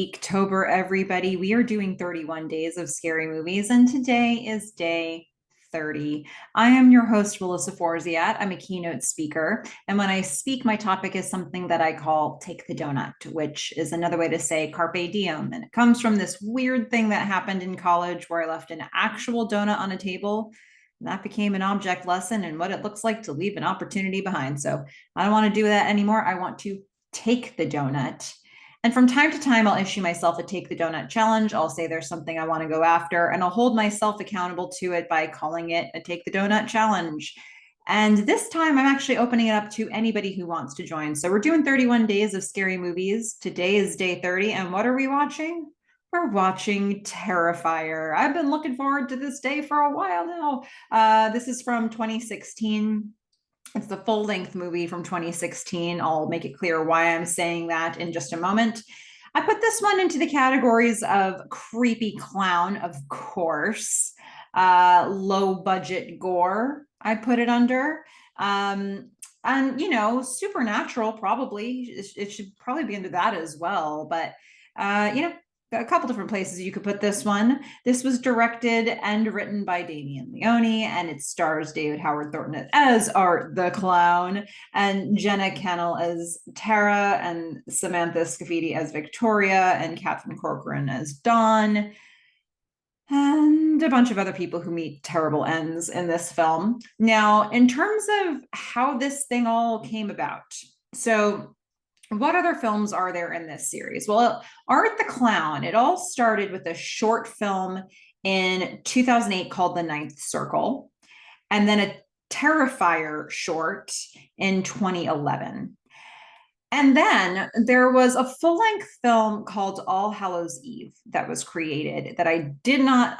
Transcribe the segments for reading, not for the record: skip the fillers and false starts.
EEKtober, everybody. We are doing 31 days of scary movies, and today is day 30. I am your host, Melissa Forziat. I'm a keynote speaker, and when I speak, my topic is something that I call Take the Doughnut, which is another way to say Carpe Diem. And it comes from this weird thing that happened in college where I left an actual donut on a table. And that became an object lesson in what it looks like to leave an opportunity behind. So I don't want to do that anymore. I want to take the donut. And from time to time, I'll issue myself a Take the Doughnut challenge. I'll say there's something I want to go after, and I'll hold myself accountable to it by calling it a Take the Doughnut challenge. And this time, I'm actually opening it up to anybody who wants to join. So we're doing 31 days of scary movies. Today is day 30. And what are we watching? We're watching Terrifier. I've been looking forward to this day for a while now. This is from 2016. It's the full-length movie from 2016. I'll make it clear why I'm saying that in just a moment. I put this one into the categories of creepy clown, of course, low-budget gore, I put it under. And, supernatural, probably. It should probably be under that as well. But, a couple different places you could put this one. This was directed and written by Damien Leone, and it stars David Howard Thornton as Art the Clown, and Jenna Kennel as Tara, and Samantha Scafidi as Victoria, and Catherine Corcoran as Dawn, and a bunch of other people who meet terrible ends in this film. Now, in terms of how this thing all came about, so what other films are there in this series? Well, Art the Clown, it all started with a short film in 2008 called The Ninth Circle, and then a Terrifier short in 2011. And then there was a full-length film called All Hallows Eve that was created that I did not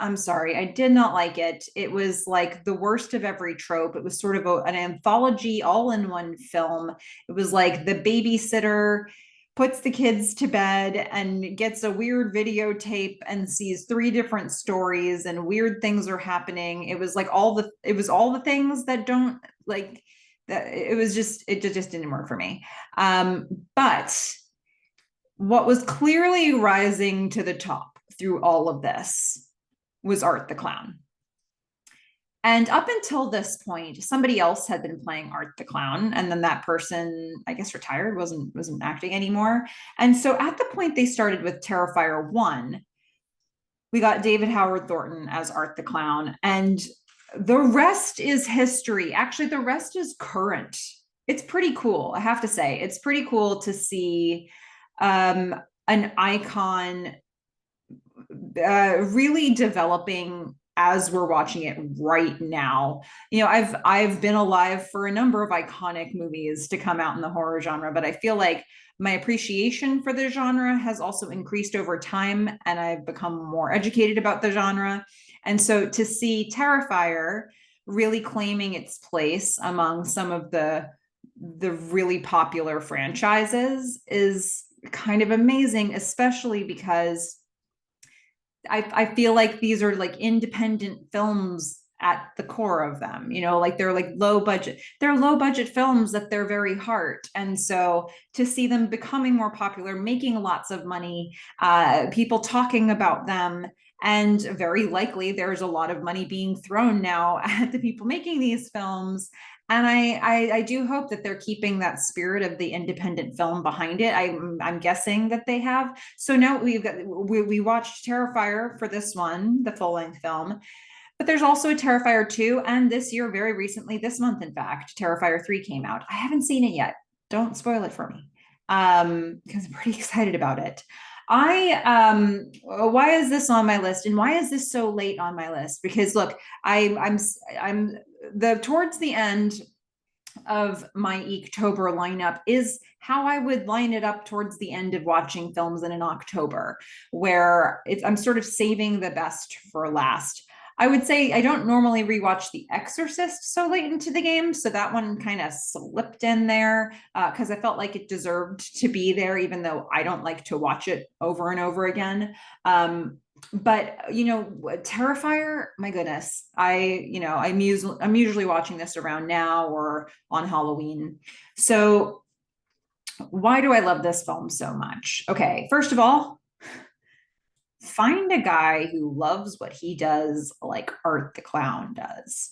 like it. It was like the worst of every trope. It was sort of an anthology all-in-one film. It was like the babysitter puts the kids to bed and gets a weird videotape and sees three different stories and weird things are happening. It was all the things that don't like that. It just didn't work for me. But what was clearly rising to the top through all of this was Art the Clown. And up until this point, somebody else had been playing Art the Clown, and then that person, I guess, retired, wasn't acting anymore. And so at the point they started with Terrifier 1, we got David Howard Thornton as Art the Clown, and the rest is history. Actually, the rest is current. It's pretty cool, I have to say. It's pretty cool to see an icon really developing as we're watching it right now. I've been alive for a number of iconic movies to come out in the horror genre, but I feel like my appreciation for the genre has also increased over time, and I've become more educated about the genre. And so to see Terrifier really claiming its place among some of the really popular franchises is kind of amazing, especially because I feel like these are like independent films at the core of them, they're like low budget films at their very heart. And so to see them becoming more popular, making lots of money, people talking about them, and very likely there's a lot of money being thrown now at the people making these films. And I do hope that they're keeping that spirit of the independent film behind it. I'm guessing that they have. So now we watched Terrifier for this one, the full-length film, but there's also a Terrifier 2, and this year, very recently, this month, in fact, Terrifier 3 came out. I haven't seen it yet. Don't spoil it for me, because I'm pretty excited about it. Why is this on my list, and why is this so late on my list? Because look, I'm towards the end of my EEKtober lineup is how I would line it up towards the end of watching films in an October, where I'm sort of saving the best for last. I would say I don't normally rewatch The Exorcist so late into the game, so that one kind of slipped in there because I felt like it deserved to be there, even though I don't like to watch it over and over again. But Terrifier, my goodness, I'm usually watching this around now or on Halloween. So why do I love this film so much? Okay, first of all, find a guy who loves what he does like Art the Clown does.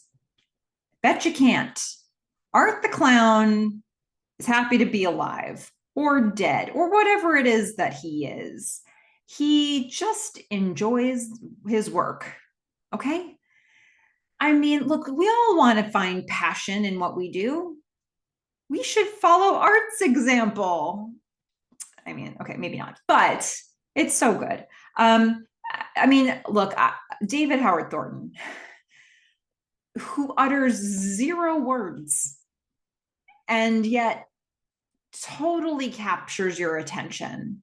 Bet you can't. Art the Clown is happy to be alive or dead or whatever it is that he is. He just enjoys his work. Okay. I mean, look, we all want to find passion in what we do. We should follow Art's example. I mean, okay, maybe not, but it's so good. I mean, look, David Howard Thornton, who utters zero words and yet totally captures your attention.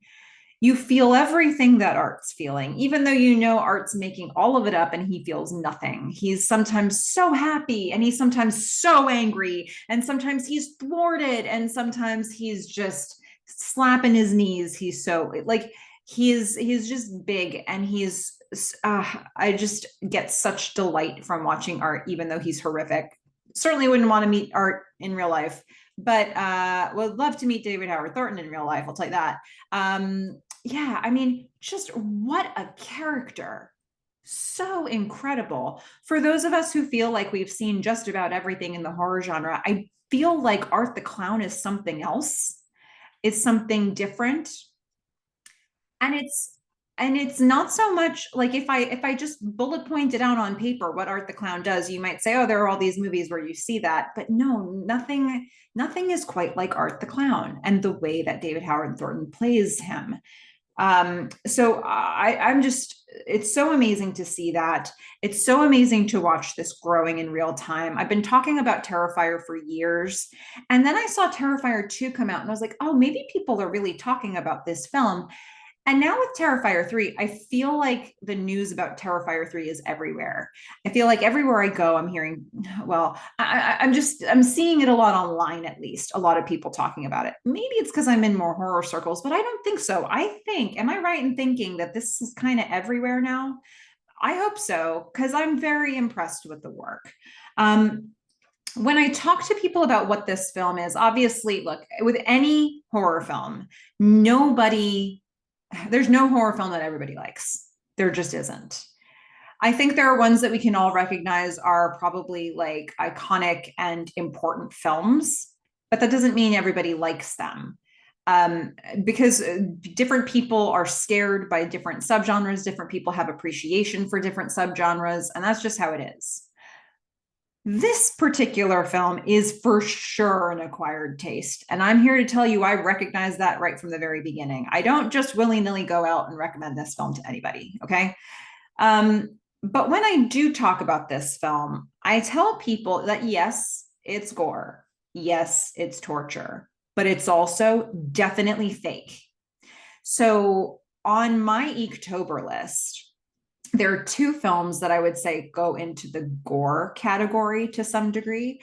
You feel everything that Art's feeling, even though you know Art's making all of it up and he feels nothing. He's sometimes so happy and he's sometimes so angry and sometimes he's thwarted and sometimes he's just slapping his knees. He's so like he's just big and he's I just get such delight from watching Art, even though he's horrific. Certainly wouldn't want to meet Art in real life, but would love to meet David Howard Thornton in real life. I'll tell you that. Yeah, I mean, just what a character. So incredible. For those of us who feel like we've seen just about everything in the horror genre, I feel like Art the Clown is something else. It's something different. And it's not so much like if I just bullet point it out on paper what Art the Clown does, you might say, oh, there are all these movies where you see that. But no, nothing is quite like Art the Clown and the way that David Howard Thornton plays him. So I'm just, it's so amazing to see that. It's so amazing to watch this growing in real time. I've been talking about Terrifier for years. And then I saw Terrifier 2 come out and I was like, oh, maybe people are really talking about this film. And now with Terrifier 3, I feel like the news about Terrifier 3 is everywhere. I feel like everywhere I go, I'm hearing, well, I'm seeing it a lot online, at least, a lot of people talking about it. Maybe it's because I'm in more horror circles, but I don't think so. I think, am I right in thinking that this is kind of everywhere now? I hope so, because I'm very impressed with the work. When I talk to people about what this film is, obviously, look, with any horror film, there's no horror film that everybody likes. There just isn't. I think there are ones that we can all recognize are probably like iconic and important films, but that doesn't mean everybody likes them. Because different people are scared by different subgenres, different people have appreciation for different subgenres, and that's just how it is. This particular film is for sure an acquired taste. And I'm here to tell you, I recognize that right from the very beginning. I don't just willy-nilly go out and recommend this film to anybody, okay? But when I do talk about this film, I tell people that yes, it's gore. Yes, it's torture, but it's also definitely fake. So on my EEKtober list, there are 2 films that I would say go into the gore category to some degree.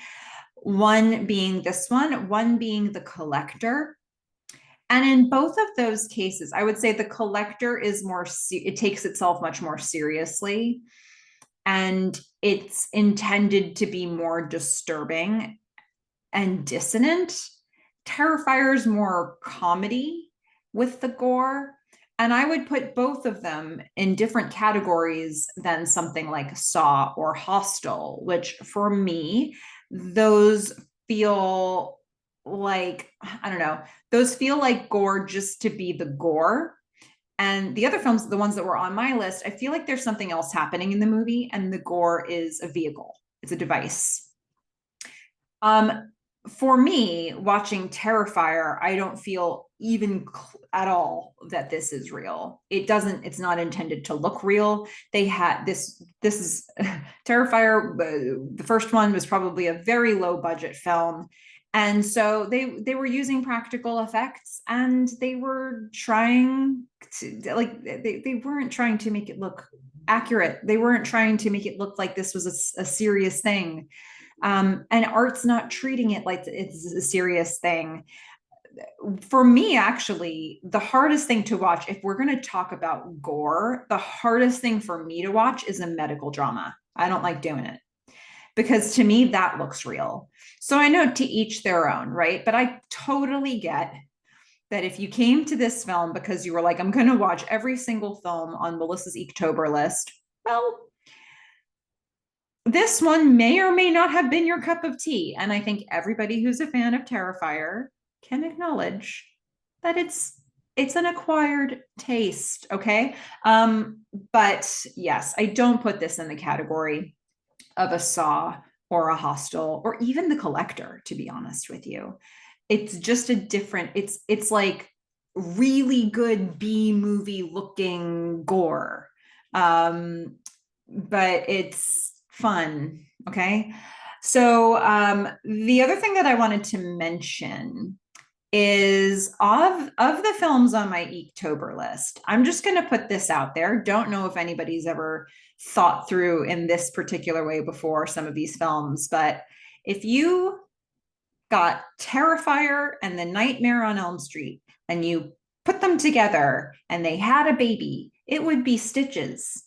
One being this one being The Collector. And in both of those cases, I would say The Collector is it takes itself much more seriously. And it's intended to be more disturbing and dissonant. Terrifier is more comedy with the gore. And I would put both of them in different categories than something like Saw or Hostel, which for me, those feel like, I don't know, those feel like gore just to be the gore. And the other films, the ones that were on my list, I feel like there's something else happening in the movie, and the gore is a vehicle, it's a device. For me, watching Terrifier, I don't feel even at all that this is real. It's not intended to look real. They had this is Terrifier, the first one was probably a very low budget film. And so they were using practical effects, and they were trying to, like, they weren't trying to make it look accurate. They weren't trying to make it look like this was a serious thing. And Art's not treating it like it's a serious thing. For me, actually, the hardest thing to watch, if we're going to talk about gore, the hardest thing for me to watch is a medical drama. I don't like doing it because to me, that looks real. So I know to each their own, right? But I totally get that if you came to this film because you were like, I'm going to watch every single film on Melissa's EEKtober list, well, this one may or may not have been your cup of tea. And I think everybody who's a fan of Terrifier can acknowledge that it's an acquired taste, okay? But yes, I don't put this in the category of a Saw or a Hostel or even The Collector, to be honest with you. It's just a different, it's like really good B movie looking gore. But it's fun, okay? So the other thing that I wanted to mention is of the films on my EEKtober list. I'm just going to put this out there. Don't know if anybody's ever thought through in this particular way before some of these films, but if you got Terrifier and The Nightmare on Elm Street and you put them together and they had a baby, it would be Stitches.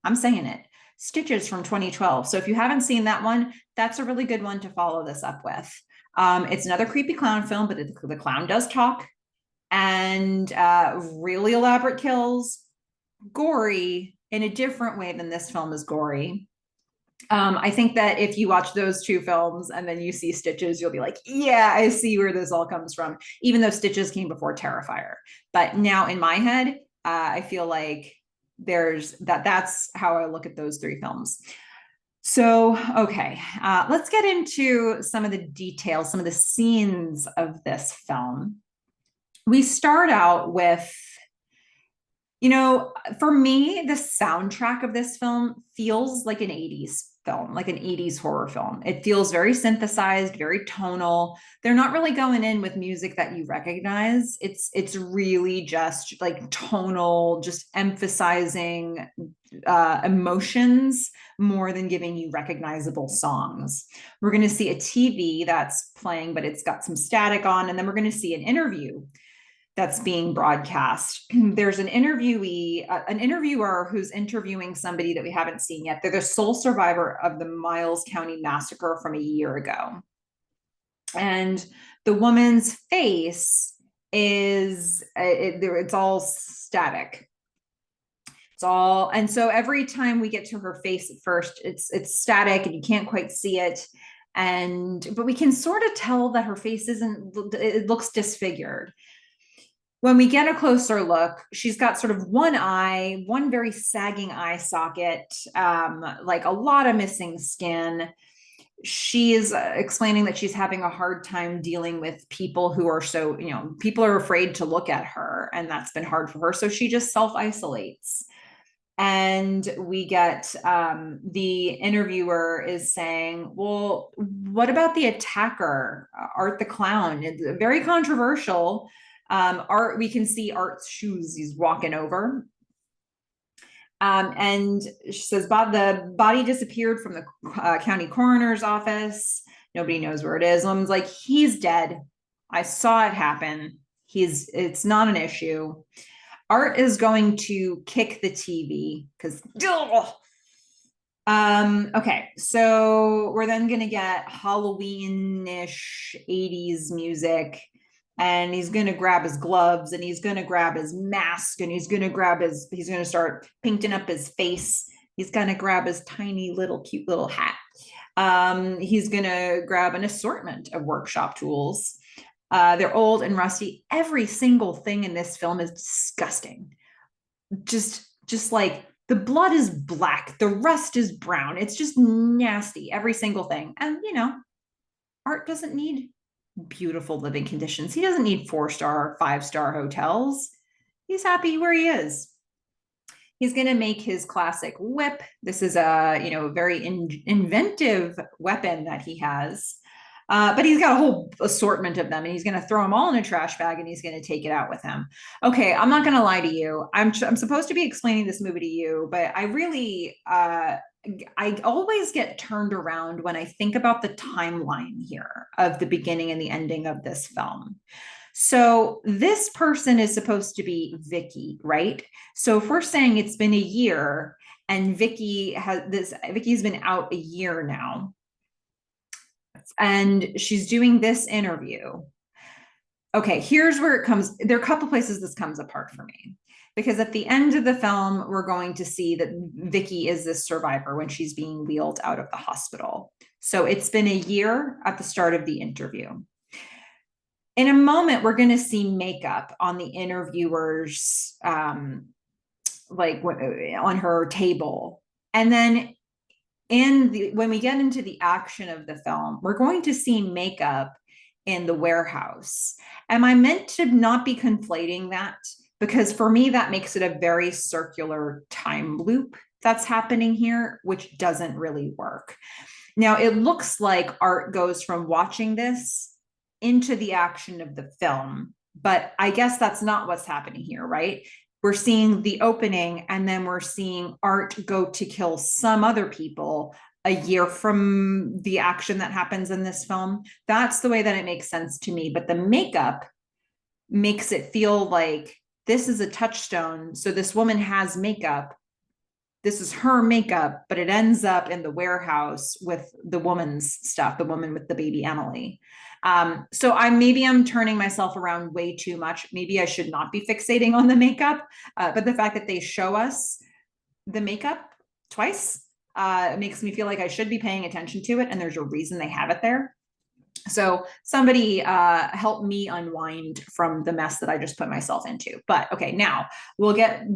I'm saying it. Stitches from 2012. So if you haven't seen that one, that's a really good one to follow this up with. It's another creepy clown film, but the clown does talk, and really elaborate kills, gory in a different way than this film is gory. I think that if you watch those two films and then you see Stitches, you'll be like, yeah, I see where this all comes from, even though Stitches came before Terrifier. But now in my head, I feel like that's how I look at those three films. So, okay, let's get into some of the details, some of the scenes of this film. We start out with, for me, the soundtrack of this film feels like an 80s film, like an 80s horror film. It feels very synthesized, very tonal. They're not really going in with music that you recognize. It's really just like tonal, just emphasizing emotions more than giving you recognizable songs. We're going to see a TV that's playing, but it's got some static on, and then we're going to see an interview that's being broadcast. There's an interviewee, an interviewer who's interviewing somebody that we haven't seen yet. They're the sole survivor of the Miles County massacre from a year ago. And the woman's face it's all static. And so every time we get to her face at first, it's static and you can't quite see it. But we can sort of tell that her face it looks disfigured. When we get a closer look, she's got sort of one eye, one very sagging eye socket, like a lot of missing skin. She is explaining that she's having a hard time dealing with people who are people are afraid to look at her, and that's been hard for her. So she just self-isolates. And we get the interviewer is saying, well, what about the attacker, Art the Clown? It's very controversial. Art, we can see Art's shoes. He's walking over. And she says, the body disappeared from the county coroner's office. Nobody knows where it is. Woman's like, he's dead. I saw it happen. It's not an issue. Art is going to kick the TV because, okay, so we're then going to get Halloween-ish 80s music, and he's going to grab his gloves, and he's going to grab his mask, and he's going to start painting up his face. He's going to grab his tiny little cute little hat. He's going to grab an assortment of workshop tools. They're old and rusty. Every single thing in this film is disgusting. Just like the blood is black, the rust is brown. It's just nasty, every single thing. And Art doesn't need beautiful living conditions. He doesn't need 4-star, 5-star hotels. He's happy where he is. He's going to make his classic whip. This is a very inventive weapon that he has. But he's got a whole assortment of them, and he's going to throw them all in a trash bag, and he's going to take it out with him. Okay, I'm not going to lie to you. I'm supposed to be explaining this movie to you, but I really, I always get turned around when I think about the timeline here of the beginning and the ending of this film. So this person is supposed to be Vicky, right? So if we're saying it's been a year and Vicky's been out a year now, and she's doing this interview, Okay, here's where it comes. There are a couple places this comes apart for me. Because at the end of the film, we're going to see that Vicky is this survivor when she's being wheeled out of the hospital. So it's been a year at the start of the interview. In a moment, we're going to see makeup on the interviewer's, like on her table. And then when we get into the action of the film, we're going to see makeup in the warehouse. Am I meant to not be conflating that? Because for me, that makes it a very circular time loop that's happening here, which doesn't really work. Now, it looks like art goes from watching this into the action of the film, but I guess that's not what's happening here, right? We're seeing the opening and then we're seeing art go to kill some other people a year from the action that happens in this film. That's the way that it makes sense to me. But the makeup makes it feel like this is a touchstone. So this woman has makeup. This is her makeup, but it ends up in the warehouse with the woman's stuff, the woman with the baby Emily. So maybe I'm turning myself around way too much. Maybe I should not be fixating on the makeup, but the fact that they show us the makeup twice makes me feel like I should be paying attention to it, and there's a reason they have it there. So somebody help me unwind from the mess that I just put myself into. But okay, now we'll get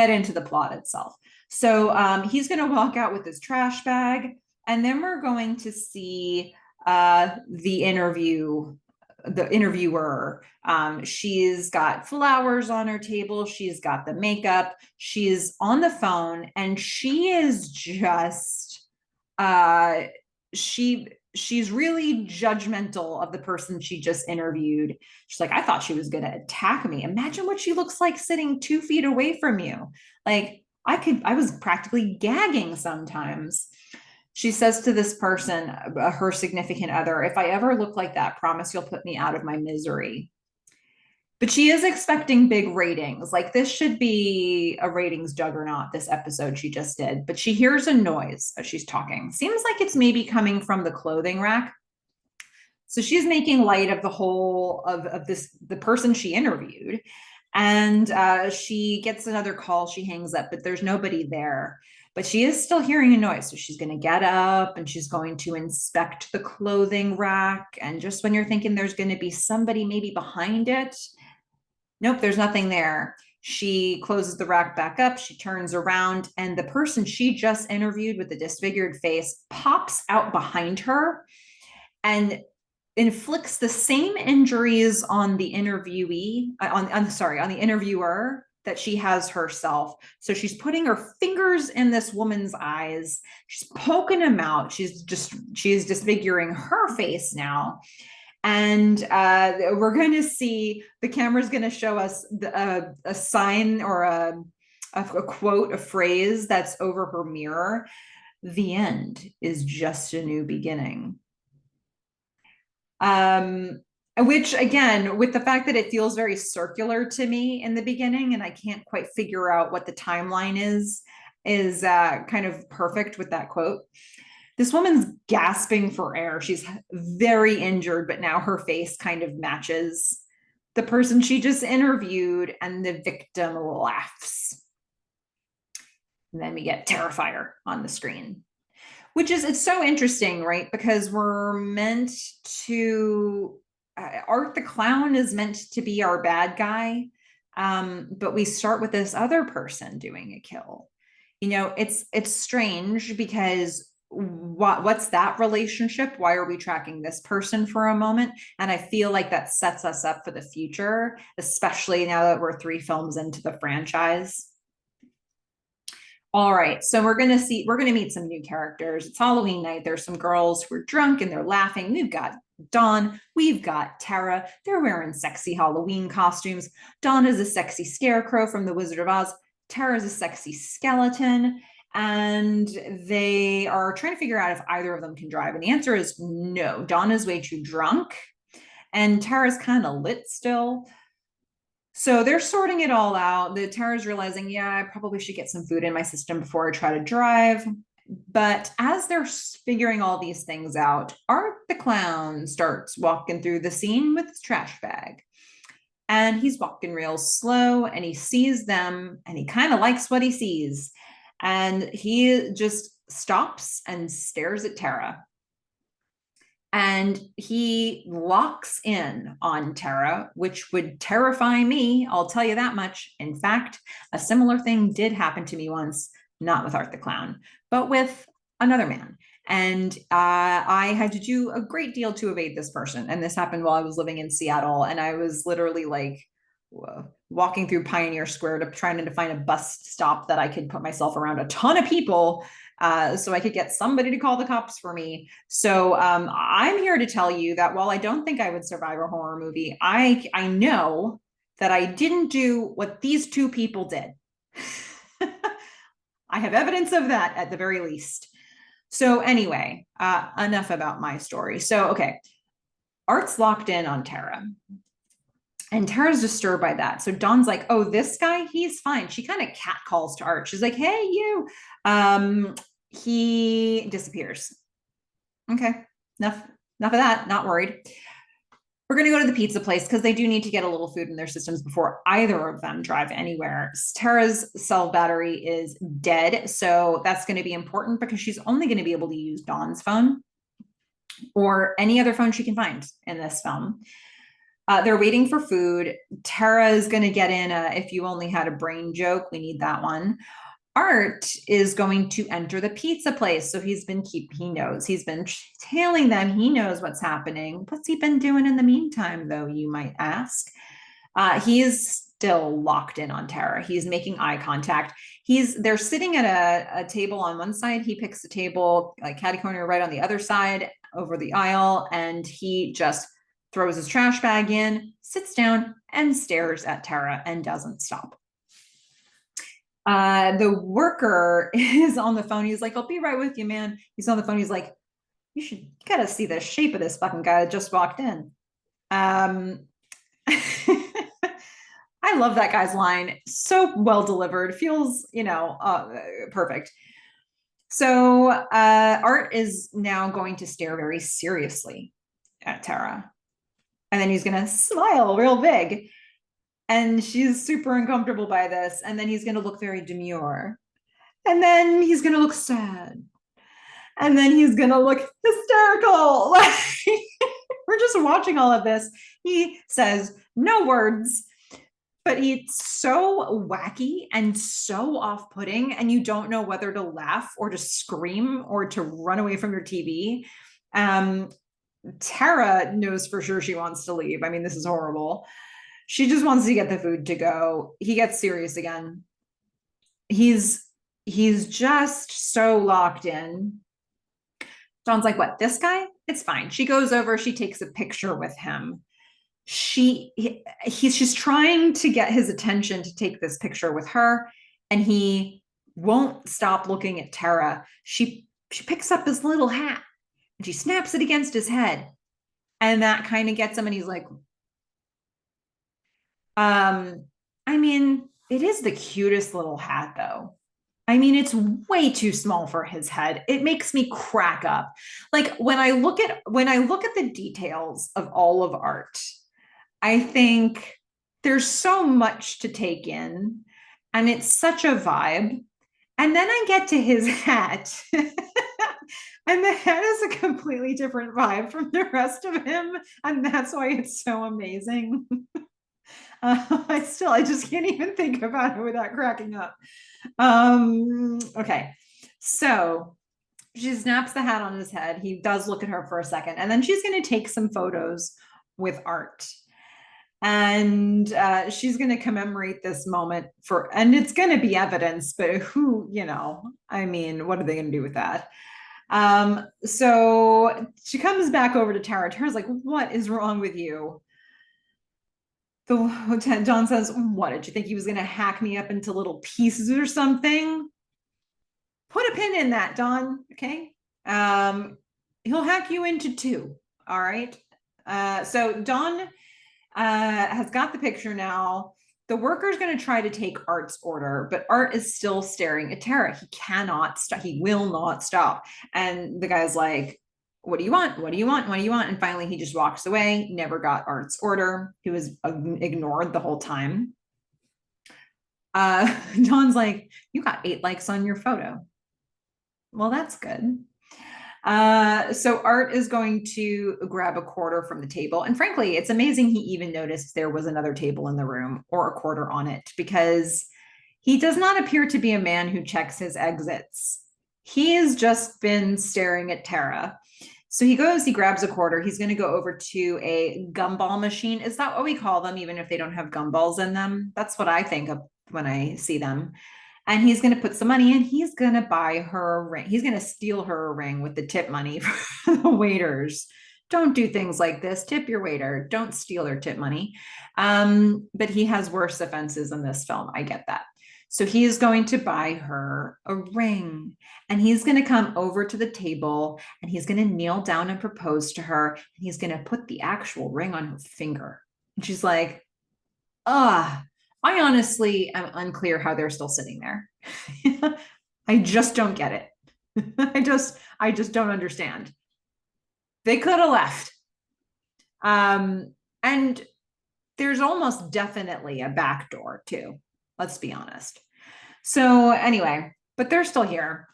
into the plot itself. So he's going to walk out with his trash bag, and then we're going to see the interviewer. She's got flowers on her table. She's got the makeup. She's on the phone, and she is just she's really judgmental of the person she just interviewed. She's like, I thought she was going to attack me. Imagine what she looks like sitting 2 feet away from you. Like I was practically gagging sometimes. She says to this person, her significant other, if I ever look like that, promise you'll put me out of my misery. But she is expecting big ratings. Like this should be a ratings juggernaut, this episode she just did. But she hears a noise as she's talking. Seems like it's maybe coming from the clothing rack. So she's making light of the whole of the person she interviewed. And she gets another call. She hangs up, but there's nobody there. But she is still hearing a noise. So she's going to get up and she's going to inspect the clothing rack. And just when you're thinking there's going to be somebody maybe behind it, nope, there's nothing there. She closes the rack back up. She turns around, and the person she just interviewed with the disfigured face pops out behind her and inflicts the same injuries on the interviewee, on the interviewer that she has herself. So she's putting her fingers in this woman's eyes. She's poking them out. She's disfiguring her face now. And we're going to see, the camera's going to show us a sign or a quote, a phrase that's over her mirror. The end is just a new beginning. Which again, with the fact that it feels very circular to me in the beginning, and I can't quite figure out what the timeline is kind of perfect with that quote. This woman's gasping for air. She's very injured, but now her face kind of matches the person she just interviewed, and the victim laughs. And then we get Terrifier on the screen, which is, it's so interesting, right? Because we're meant to, Art the Clown is meant to be our bad guy, but we start with this other person doing a kill. You know, it's strange because what's that relationship? Why are we tracking this person for a moment? And I feel like that sets us up for the future, especially now that we're 3 films into the franchise. All right, so we're going to meet some new characters. It's Halloween night. There's some girls who are drunk and they're laughing. We've got Dawn, we've got Tara. They're wearing sexy Halloween costumes. Dawn is a sexy scarecrow from The Wizard of Oz. Tara is a sexy skeleton. And they are trying to figure out if either of them can drive. And the answer is no. Dawn is way too drunk, and Tara's kind of lit still. So they're sorting it all out. The Tara's realizing, yeah, I probably should get some food in my system before I try to drive. But as they're figuring all these things out, Art the Clown starts walking through the scene with his trash bag. and he's walking real slow, and he sees them, and he kind of likes what he sees. And he just stops and stares at Tara. And he locks in on Tara, which would terrify me. I'll tell you that much. In fact, a similar thing did happen to me once, not with Art the Clown, but with another man. And I had to do a great deal to evade this person. And this happened while I was living in Seattle. And I was literally like walking through Pioneer Square to trying to find a bus stop that I could put myself around a ton of people so I could get somebody to call the cops for me. So I'm here to tell you that while I don't think I would survive a horror movie, I know that I didn't do what these two people did. I have evidence of that at the very least. So anyway, enough about my story. So, okay, Art's locked in on Tara. And Tara's disturbed by that. So Dawn's like, oh, this guy, he's fine. She kind of catcalls to Art. She's like, hey, you. He disappears. Okay, enough of that. Not worried. We're going to go to the pizza place because they do need to get a little food in their systems before either of them drive anywhere. Tara's cell battery is dead. So that's going to be important because she's only going to be able to use Dawn's phone or any other phone she can find in this film. They're waiting for food. Tara is going to get in if you only had a brain joke, we need that one. Art is going to enter the pizza place. So he knows he's been tailing them. He knows what's happening. What's he been doing in the meantime, though, you might ask? He is still locked in on Tara. He's making eye contact. They're sitting at a table on one side. He picks the table, like catty corner right on the other side over the aisle, and he just throws his trash bag in, sits down, and stares at Tara and doesn't stop. The worker is on the phone. He's like, I'll be right with you, man. He's on the phone. He's like, you gotta see the shape of this fucking guy that just walked in. I love that guy's line. So well delivered. Feels, perfect. So Art is now going to stare very seriously at Tara. And then he's going to smile real big. And she's super uncomfortable by this. And then he's going to look very demure. And then he's going to look sad. And then he's going to look hysterical. We're just watching all of this. He says no words, but it's so wacky and so off-putting. And you don't know whether to laugh or to scream or to run away from your TV. Tara knows for sure she wants to leave. I mean, this is horrible. She just wants to get the food to go. He gets serious again. He's just so locked in. Dawn's like, what, this guy? It's fine. She goes over, she takes a picture with him. She's trying to get his attention to take this picture with her, and he won't stop looking at Tara. She picks up his little hat and she snaps it against his head. And that kind of gets him. And he's like, I mean, it is the cutest little hat, though. I mean, it's way too small for his head. It makes me crack up. Like when I look at the details of all of Art, I think there's so much to take in, and it's such a vibe. And then I get to his hat. And the hat is a completely different vibe from the rest of him. And that's why it's so amazing. I just can't even think about it without cracking up. Okay. So she snaps the hat on his head. He does look at her for a second. And then she's going to take some photos with Art. And she's going to commemorate this moment and it's going to be evidence, but I mean, what are they going to do with that? So she comes back over to Tara. Tara's like, what is wrong with you? John says, what, did you think he was going to hack me up into little pieces or something? Put a pin in that, Dawn. Okay. He'll hack you into two. All right. So Dawn has got the picture now. The worker's going to try to take Art's order, but Art is still staring at Tara. He cannot stop. He will not stop. And the guy's like, what do you want? What do you want? What do you want? And finally, he just walks away, never got Art's order. He was ignored the whole time. Dawn's like, you got 8 likes on your photo. Well, that's good. So Art is going to grab a quarter from the table. And frankly, it's amazing he even noticed there was another table in the room or a quarter on it, because he does not appear to be a man who checks his exits. He has just been staring at Tara. So he grabs a quarter. He's going to go over to a gumball machine. Is that what we call them, even if they don't have gumballs in them? That's what I think of when I see them. And he's going to put some money in. He's going to buy her a ring. He's going to steal her a ring with the tip money for the waiters. Don't do things like this. Tip your waiter. Don't steal their tip money. But he has worse offenses in this film. I get that. So he is going to buy her a ring, and he's going to come over to the table, and he's going to kneel down and propose to her, and he's going to put the actual ring on her finger. And she's like, I honestly am unclear how they're still sitting there. I just don't get it. I just don't understand. They could have left. And there's almost definitely a back door too. Let's be honest. So anyway, but they're still here.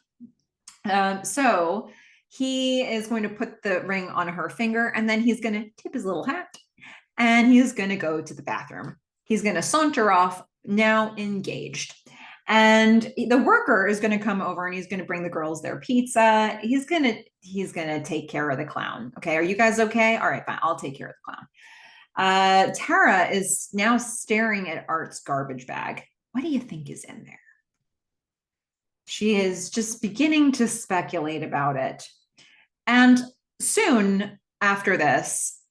So he is going to put the ring on her finger, and then he's going to tip his little hat, and he's going to go to the bathroom. He's going to saunter off, now engaged. And the worker is going to come over, and he's going to bring the girls their pizza. He's going to take care of the clown. Okay. Are you guys okay? All right, fine. I'll take care of the clown. Tara is now staring at Art's garbage bag. What do you think is in there? She is just beginning to speculate about it. And soon after this,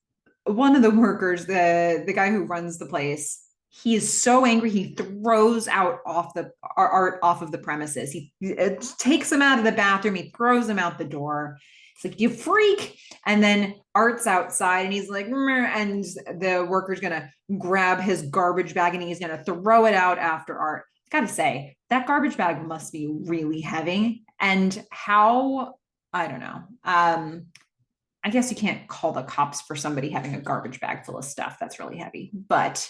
one of the workers, the guy who runs the place, he is so angry, he throws Art off of the premises. He takes him out of the bathroom, he throws him out the door. It's like, you freak. And then Art's outside, and he's like, and the worker's gonna grab his garbage bag, and he's gonna throw it out after Art. I gotta say, that garbage bag must be really heavy. And how, I don't know. I guess you can't call the cops for somebody having a garbage bag full of stuff that's really heavy, but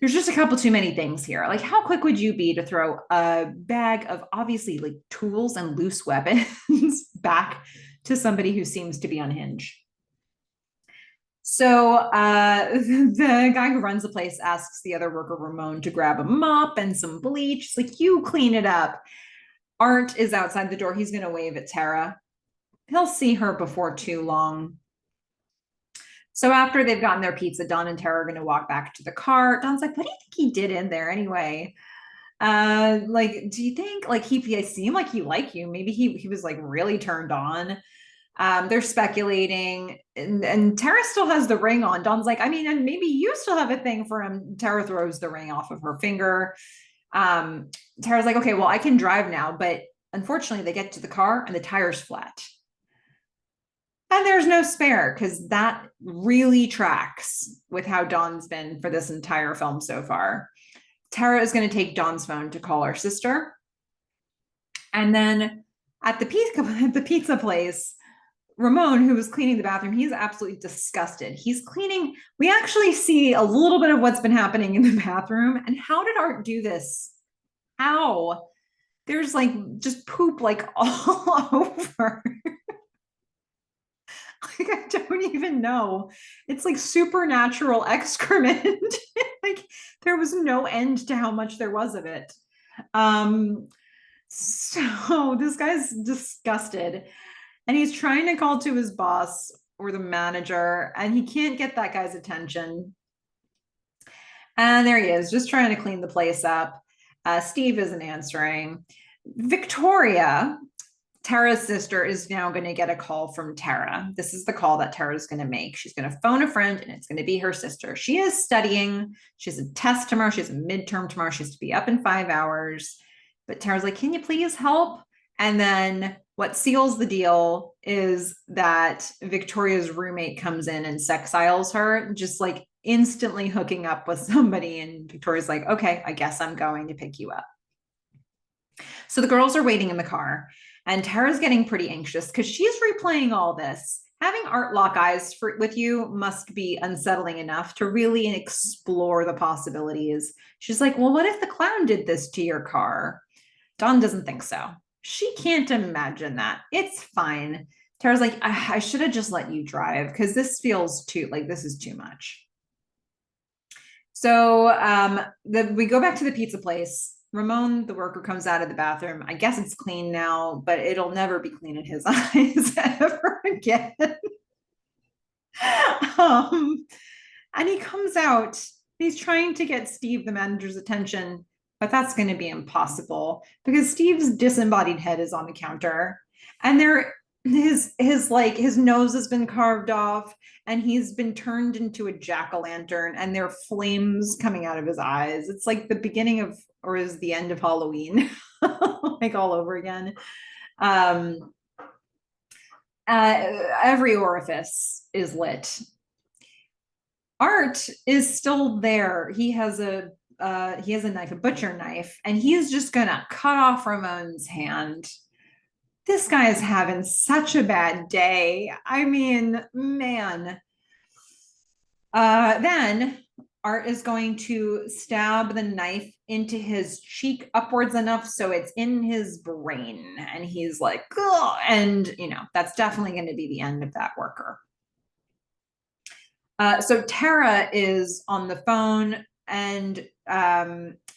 there's just a couple too many things here. Like, how quick would you be to throw a bag of obviously like tools and loose weapons back to somebody who seems to be unhinged? So the guy who runs the place asks the other worker, Ramon, to grab a mop and some bleach. It's like, you clean it up. Art is outside the door. He's going to wave at Tara. He'll see her before too long. So after they've gotten their pizza, Dawn and Tara are going to walk back to the car. Dawn's like, what do you think he did in there anyway? Like, do you think like he seemed like he liked you? Maybe he was like really turned on. They're speculating, and Tara still has the ring on. Dawn's like, I mean, and maybe you still have a thing for him. Tara throws the ring off of her finger. Tara's like, okay, well, I can drive now, but unfortunately they get to the car and the tire's flat. And there's no spare, because that really tracks with how Dawn's been for this entire film so far. Tara is going to take Dawn's phone to call her sister. And then at the pizza place, Ramon, who was cleaning the bathroom, he's absolutely disgusted. He's cleaning. We actually see a little bit of what's been happening in the bathroom. And how did Art do this? How? There's like just poop like all over. Like, I don't even know. It's like supernatural excrement. Like, there was no end to how much there was of it. So this guy's disgusted, and he's trying to call to his boss or the manager, and he can't get that guy's attention. And there he is, just trying to clean the place up. Steve isn't answering. Victoria, Tara's sister, is now going to get a call from Tara. This is the call that Tara's going to make. She's going to phone a friend, and it's going to be her sister. She is studying. She has a test tomorrow. She has a midterm tomorrow. She has to be up in 5 hours. But Tara's like, can you please help? And then what seals the deal is that Victoria's roommate comes in and sexiles her, just like instantly hooking up with somebody. And Victoria's like, okay, I guess I'm going to pick you up. So the girls are waiting in the car, and Tara's getting pretty anxious because she's replaying all this having Art lock eyes with you must be unsettling enough to really explore the possibilities. She's like, well, what if the clown did this to your car? Dawn doesn't think so. She can't imagine that. It's fine. Tara's like, I should have just let you drive because this feels too, like, this is too much. So we go back to the pizza place. Ramon, the worker, comes out of the bathroom. I guess it's clean now, but it'll never be clean in his eyes ever again. And he comes out. He's trying to get Steve, the manager's, attention, but that's going to be impossible because Steve's disembodied head is on the counter, and his nose has been carved off, and he's been turned into a jack-o'-lantern, and there are flames coming out of his eyes. It's like the beginning of, or is the end of Halloween, like all over again. Every orifice is lit. Art is still there. He has a knife, a butcher knife, and he is just gonna cut off Ramon's hand. This guy is having such a bad day. I mean, man. Then Art is going to stab the knife into his cheek upwards enough so it's in his brain. And he's like, ugh, and that's definitely going to be the end of that worker. So Tara is on the phone, and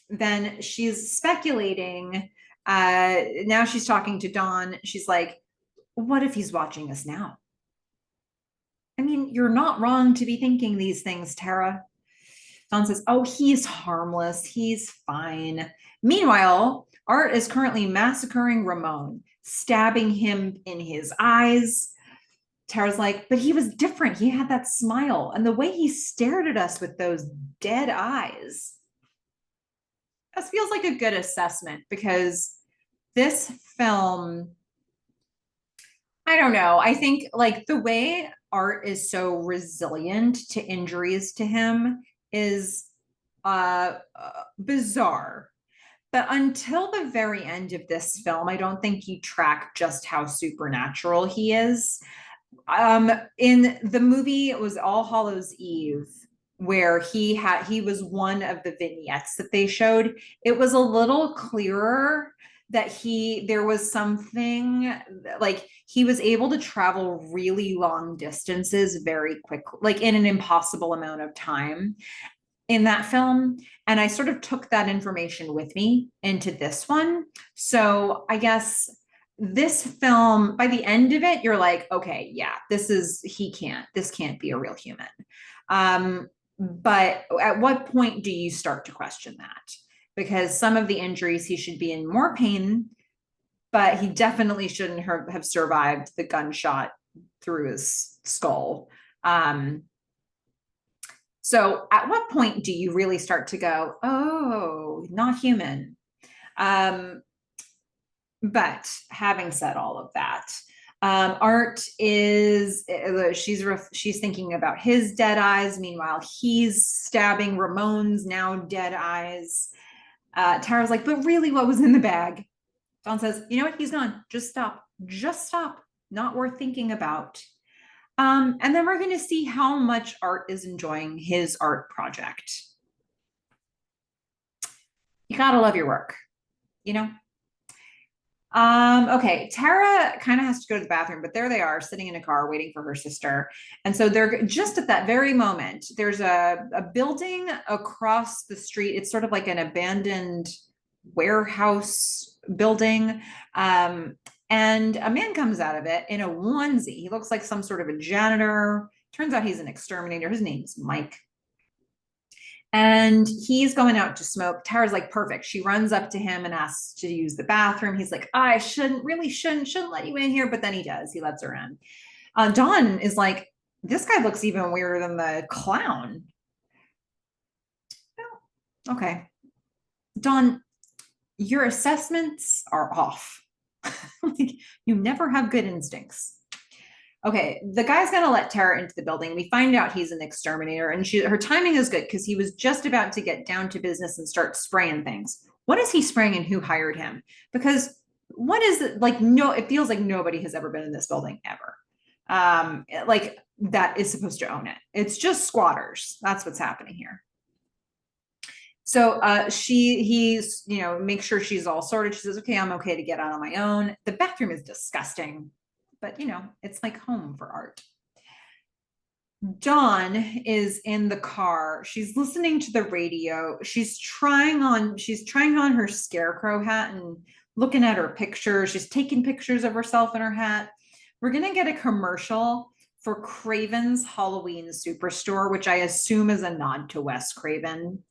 then she's speculating. Now she's talking to Dawn. She's like, what if he's watching us now? I mean, you're not wrong to be thinking these things, Tara. Dawn says, oh, he's harmless. He's fine. Meanwhile, Art is currently massacring Ramon, stabbing him in his eyes. Tara's like, but he was different. He had that smile, and the way he stared at us with those dead eyes. This feels like a good assessment because this film, I don't know. I think like the way Art is so resilient to injuries to him is bizarre. But until the very end of this film, I don't think you track just how supernatural he is. In the there was All Hallows Eve, where he was one of the vignettes that they showed. It was a little clearer that there was something, like he was able to travel really long distances very quickly, like in an impossible amount of time in that film. And I sort of took that information with me into this one. So I guess this film, by the end of it, you're like, okay, yeah, this can't be a real human. But at what point do you start to question that? Because some of the injuries, he should be in more pain, but he definitely shouldn't have survived the gunshot through his skull. So at what point do you really start to go, oh, not human? But having said all of that, Art is, she's thinking about his dead eyes. Meanwhile, he's stabbing Ramon's now dead eyes. Tara's like, but really, what was in the bag? Dawn says, you know what? He's gone. Just stop. Just stop. Not worth thinking about. And then we're going to see how much Art is enjoying his art project. You gotta love your work, Okay, Tara kind of has to go to the bathroom, but there they are sitting in a car waiting for her sister. And so they're just at that very moment, there's a building across the street. It's sort of like an abandoned warehouse building. And a man comes out of it in a onesie. He looks like some sort of a janitor. Turns out he's an exterminator. His name's Mike. And he's going out to smoke. Tara's like, perfect. She runs up to him and asks to use the bathroom. He's like, I shouldn't let you in here. But then he does. He lets her in. Dawn is like, this guy looks even weirder than the clown. Oh, okay. Dawn, your assessments are off. You never have good instincts. Okay, the guy's gonna let Tara into the building. We find out he's an exterminator, and her timing is good because he was just about to get down to business and start spraying things. What is he spraying, and who hired him? Because what is it like? No, it feels like nobody has ever been in this building ever. like that is supposed to own it. It's just squatters. That's what's happening here. So he's, make sure she's all sorted. She says, okay, I'm okay to get out on my own. The bathroom is disgusting, but it's like home for Art. Dawn is in the car. She's listening to the radio. She's trying on her scarecrow hat and looking at her pictures. She's taking pictures of herself in her hat. We're going to get a commercial for Craven's Halloween Superstore, which I assume is a nod to Wes Craven,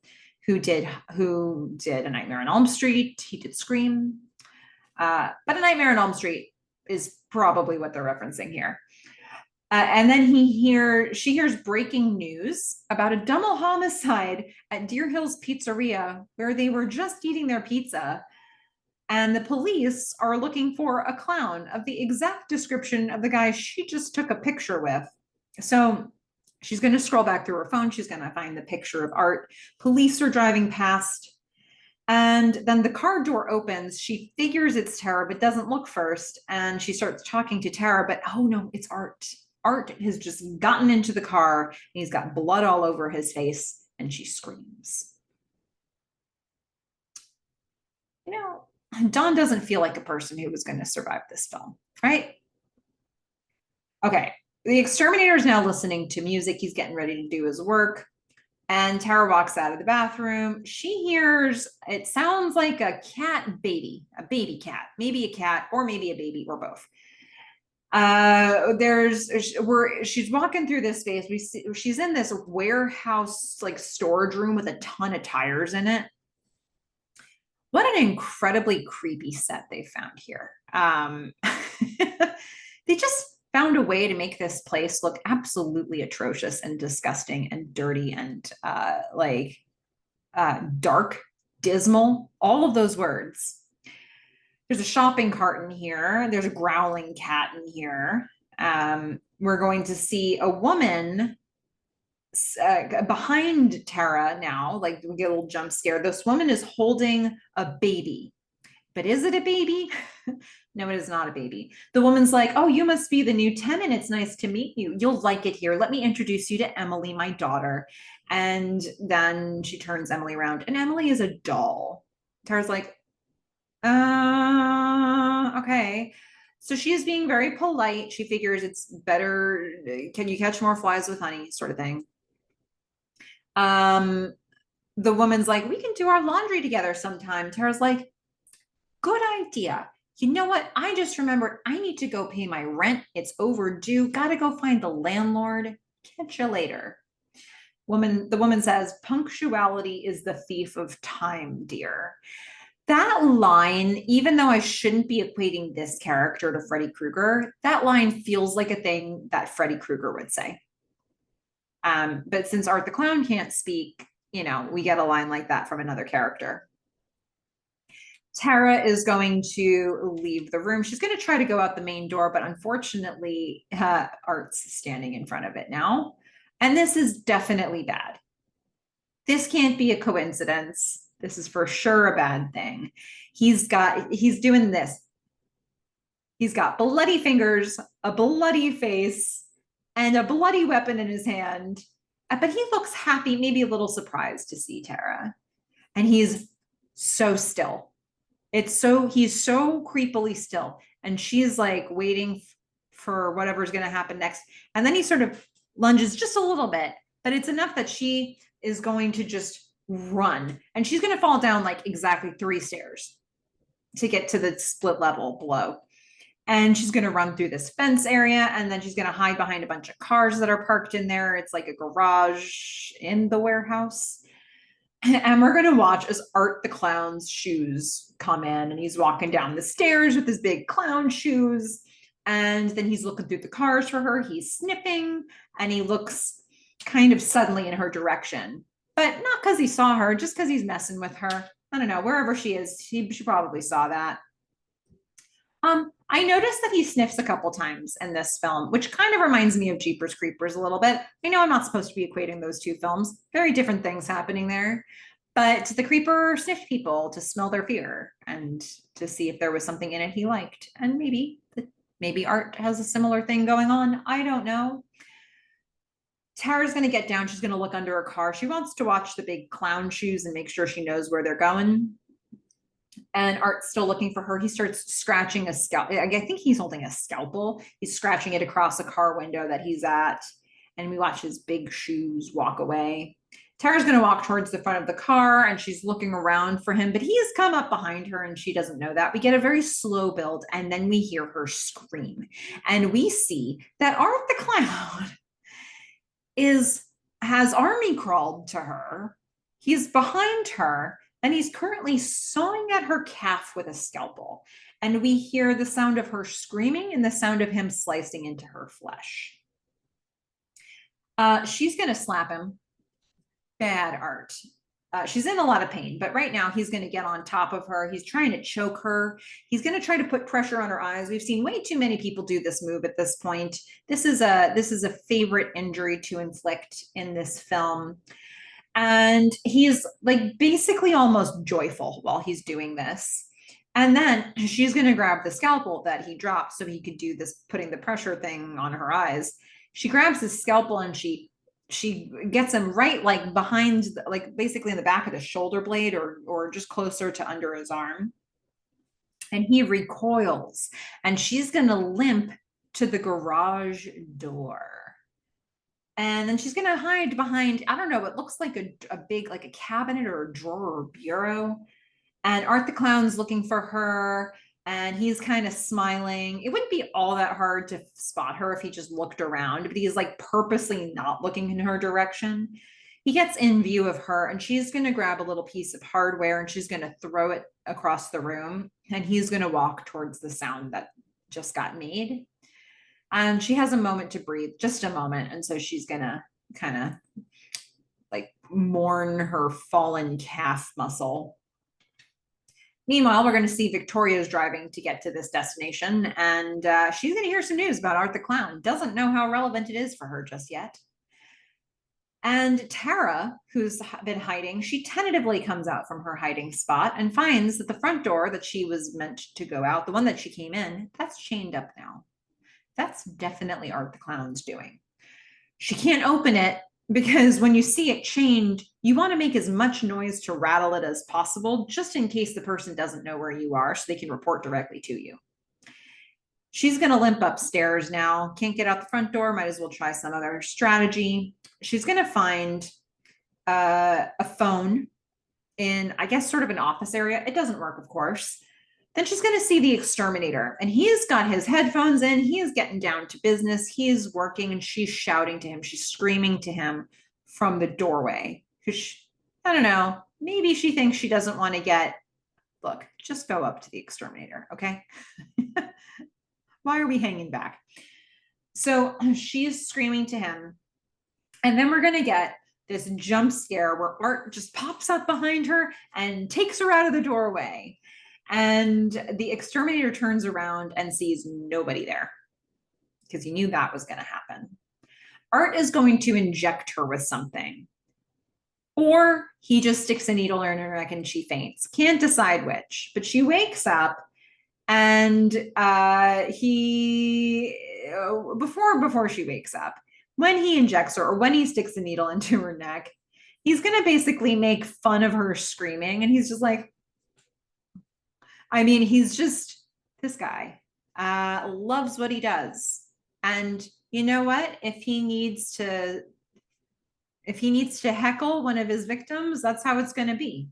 who did A Nightmare on Elm Street. He did Scream. But A Nightmare on Elm Street is probably what they're referencing here. And then she hears breaking news about a double homicide at Deer Hills Pizzeria, where they were just eating their pizza. And the police are looking for a clown of the exact description of the guy she just took a picture with. So she's going to scroll back through her phone. She's going to find the picture of Art. Police are driving past. And then the car door opens. She figures it's Tara, but doesn't look first. And she starts talking to Tara, but oh no, it's Art. Art has just gotten into the car and he's got blood all over his face, and she screams. Dawn doesn't feel like a person who was going to survive this film, right? Okay, the exterminator is now listening to music. He's getting ready to do his work. And Tara walks out of the bathroom. She hears, it sounds like a baby cat, maybe a cat or maybe a baby or both. She's walking through this space. She's in this warehouse, like storage room with a ton of tires in it. What an incredibly creepy set they found here. They just found a way to make this place look absolutely atrocious and disgusting and dirty and dark, dismal, all of those words. There's a shopping cart in here. There's a growling cat in here. We're going to see a woman behind Tara now, like we get a little jump scare. This woman is holding a baby. But is it a baby? No, it is not a baby. The woman's like, oh, you must be the new tenant. It's nice to meet you. You'll like it here. Let me introduce you to Emily, my daughter. And then she turns Emily around, and Emily is a doll. Tara's like, okay. So she's being very polite. She figures it's better. Can you catch more flies with honey, sort of thing. The woman's like, we can do our laundry together sometime. Tara's like, good idea. You know what? I just remembered I need to go pay my rent. It's overdue. Gotta go find the landlord. Catch you later. The woman says, punctuality is the thief of time, dear. That line, even though I shouldn't be equating this character to Freddy Krueger, that line feels like a thing that Freddy Krueger would say. But since Art the Clown can't speak, we get a line like that from another character. Tara is going to leave the room. She's going to try to go out the main door, but unfortunately, Art's standing in front of it now. And this is definitely bad. This can't be a coincidence. This is for sure a bad thing. He's doing this. He's got bloody fingers, a bloody face, and a bloody weapon in his hand. But he looks happy, maybe a little surprised to see Tara. And he's so still. He's so creepily still. And she's like waiting for whatever's going to happen next. And then he sort of lunges just a little bit, but it's enough that she is going to just run. And she's going to fall down like exactly 3 stairs to get to the split level below. And she's going to run through this fence area, and then she's going to hide behind a bunch of cars that are parked in there. It's like a garage in the warehouse. And we're going to watch as Art the Clown's shoes come in, and he's walking down the stairs with his big clown shoes. And then he's looking through the cars for her. He's sniffing, and he looks kind of suddenly in her direction, but not because he saw her, just because he's messing with her. I don't know, wherever she is, she probably saw that. I noticed that he sniffs a couple times in this film, which kind of reminds me of Jeepers Creepers a little bit. I know I'm not supposed to be equating those two films. Very different things happening there. But the creeper sniffed people to smell their fear and to see if there was something in it he liked. And maybe Maybe Art has a similar thing going on. I don't know. Tara's going to get down. She's going to look under her car. She wants to watch the big clown shoes and make sure she knows where they're going. And Art's still looking for her. He starts scratching a scalpel. I think he's holding a scalpel. He's scratching it across a car window that he's at. And we watch his big shoes walk away. Tara's going to walk towards the front of the car and she's looking around for him, but he has come up behind her and she doesn't know that. We get a very slow build and then we hear her scream. And we see that Art the Clown has army crawled to her. He's behind her and he's currently sawing at her calf with a scalpel. And we hear the sound of her screaming and the sound of him slicing into her flesh. She's going to slap him. Bad Art. She's in a lot of pain, but right now he's going to get on top of her. He's trying to choke her. He's going to try to put pressure on her eyes. We've seen way too many people do this move at this point. This is a favorite injury to inflict in this film. And he's like basically almost joyful while he's doing this. And then she's going to grab the scalpel that he dropped so he could do this, putting the pressure thing on her eyes. She grabs his scalpel and she gets him right like behind, like basically in the back of the shoulder blade or just closer to under his arm. And he recoils and she's going to limp to the garage door. And then she's going to hide behind, I don't know, it looks like a big, like a cabinet or a drawer or bureau. And Art the Clown's looking for her and he's kind of smiling. It wouldn't be all that hard to spot her if he just looked around, but he's like purposely not looking in her direction. He gets in view of her and she's going to grab a little piece of hardware and she's going to throw it across the room. And he's going to walk towards the sound that just got made. And she has a moment to breathe, just a moment. And so she's going to kind of like mourn her fallen calf muscle. Meanwhile, we're going to see Victoria's driving to get to this destination, and she's going to hear some news about Art the Clown. Doesn't know how relevant it is for her just yet. And Tara, who's been hiding, she tentatively comes out from her hiding spot and finds that the front door that she was meant to go out, the one that she came in, that's chained up now. That's definitely Art the Clown's doing. She can't open it because when you see it chained, you want to make as much noise to rattle it as possible, just in case the person doesn't know where you are so they can report directly to you. She's going to limp upstairs now. Can't get out the front door. Might as well try some other strategy. She's going to find a phone in, I guess, sort of an office area. It doesn't work, of course. Then she's going to see the exterminator, and he's got his headphones in. He is getting down to business. He's working, and she's shouting to him. She's screaming to him from the doorway. Because, I don't know, maybe she thinks she doesn't want to get, look, just go up to the exterminator, okay? Why are we hanging back? So she's screaming to him. And then we're going to get this jump scare where Art just pops up behind her and takes her out of the doorway. And the exterminator turns around and sees nobody there because he knew that was going to happen. Art is going to inject her with something, or he just sticks a needle in her neck and she faints. Can't decide which, but she wakes up and before she wakes up, when he injects her or when he sticks a needle into her neck, he's going to basically make fun of her screaming. And he's just like, I mean, he's just, this guy loves what he does. And you know what? If he needs to heckle one of his victims, that's how it's going to be.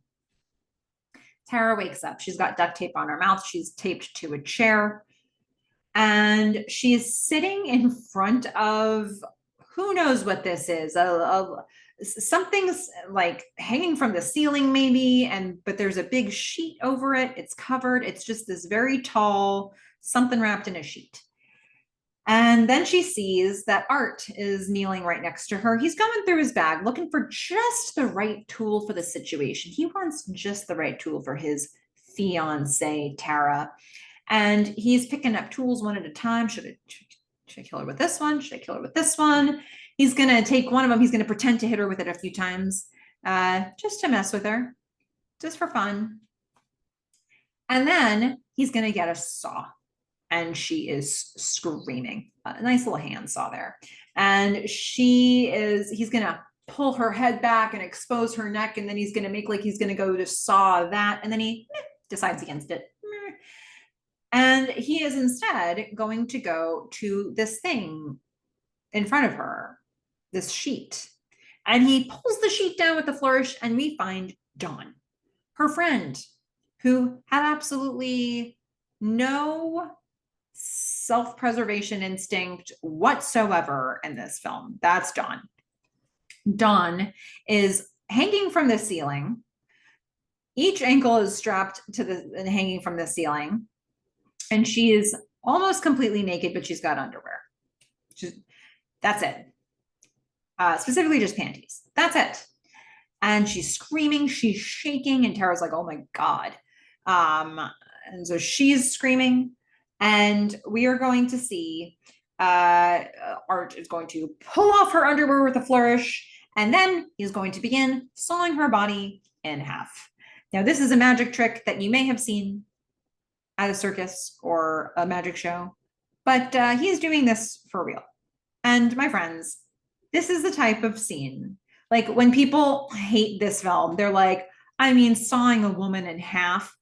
Tara wakes up. She's got duct tape on her mouth. She's taped to a chair. And she's sitting in front of, who knows what this is, something's like hanging from the ceiling maybe, but there's a big sheet over it. It's covered. It's just this very tall something wrapped in a sheet. And then she sees that Art is kneeling right next to her. He's going through his bag looking for just the right tool for the situation. He wants just the right tool for his fiancée, Tara. And he's picking up tools one at a time. Should I kill her with this one? Should I kill her with this one? He's going to take one of them. He's going to pretend to hit her with it a few times just to mess with her, just for fun. And then he's going to get a saw. and she is screaming. A nice little handsaw there. And he's gonna pull her head back and expose her neck, and then he's gonna make like he's gonna go to saw that, and then he decides against it. And he is instead going to go to this thing in front of her, this sheet. And he pulls the sheet down with a flourish, and we find Dawn, her friend, who had absolutely no self-preservation instinct whatsoever in this film. That's Dawn. Dawn is hanging from the ceiling. Each ankle is strapped to the hanging from the ceiling, and she is almost completely naked, but she's got underwear. That's it. Specifically just panties. That's it. And she's screaming, she's shaking, and Tara's like, oh my God. And so she's screaming, and we are going to see Art is going to pull off her underwear with a flourish, and then he's going to begin sawing her body in half. Now, this is a magic trick that you may have seen at a circus or a magic show, but he's doing this for real. And my friends, this is the type of scene, like when people hate this film, they're like, I mean, sawing a woman in half.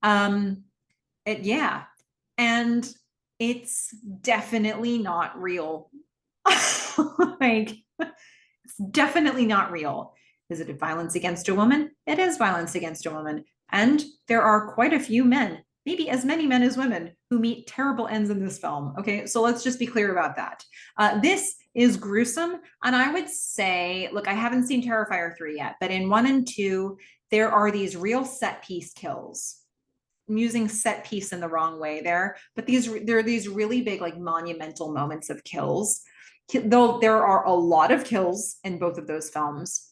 Yeah. And it's definitely not real. Like, it's definitely not real. Is it violence against a woman? It is violence against a woman. And there are quite a few men, maybe as many men as women, who meet terrible ends in this film. Okay, so let's just be clear about that. This is gruesome. And I would say, look, I haven't seen Terrifier 3 yet, but in 1 and 2, there are these real set piece kills. I'm using set piece in the wrong way there, but there are these really big, like monumental moments of kills. Though there are a lot of kills in both of those films,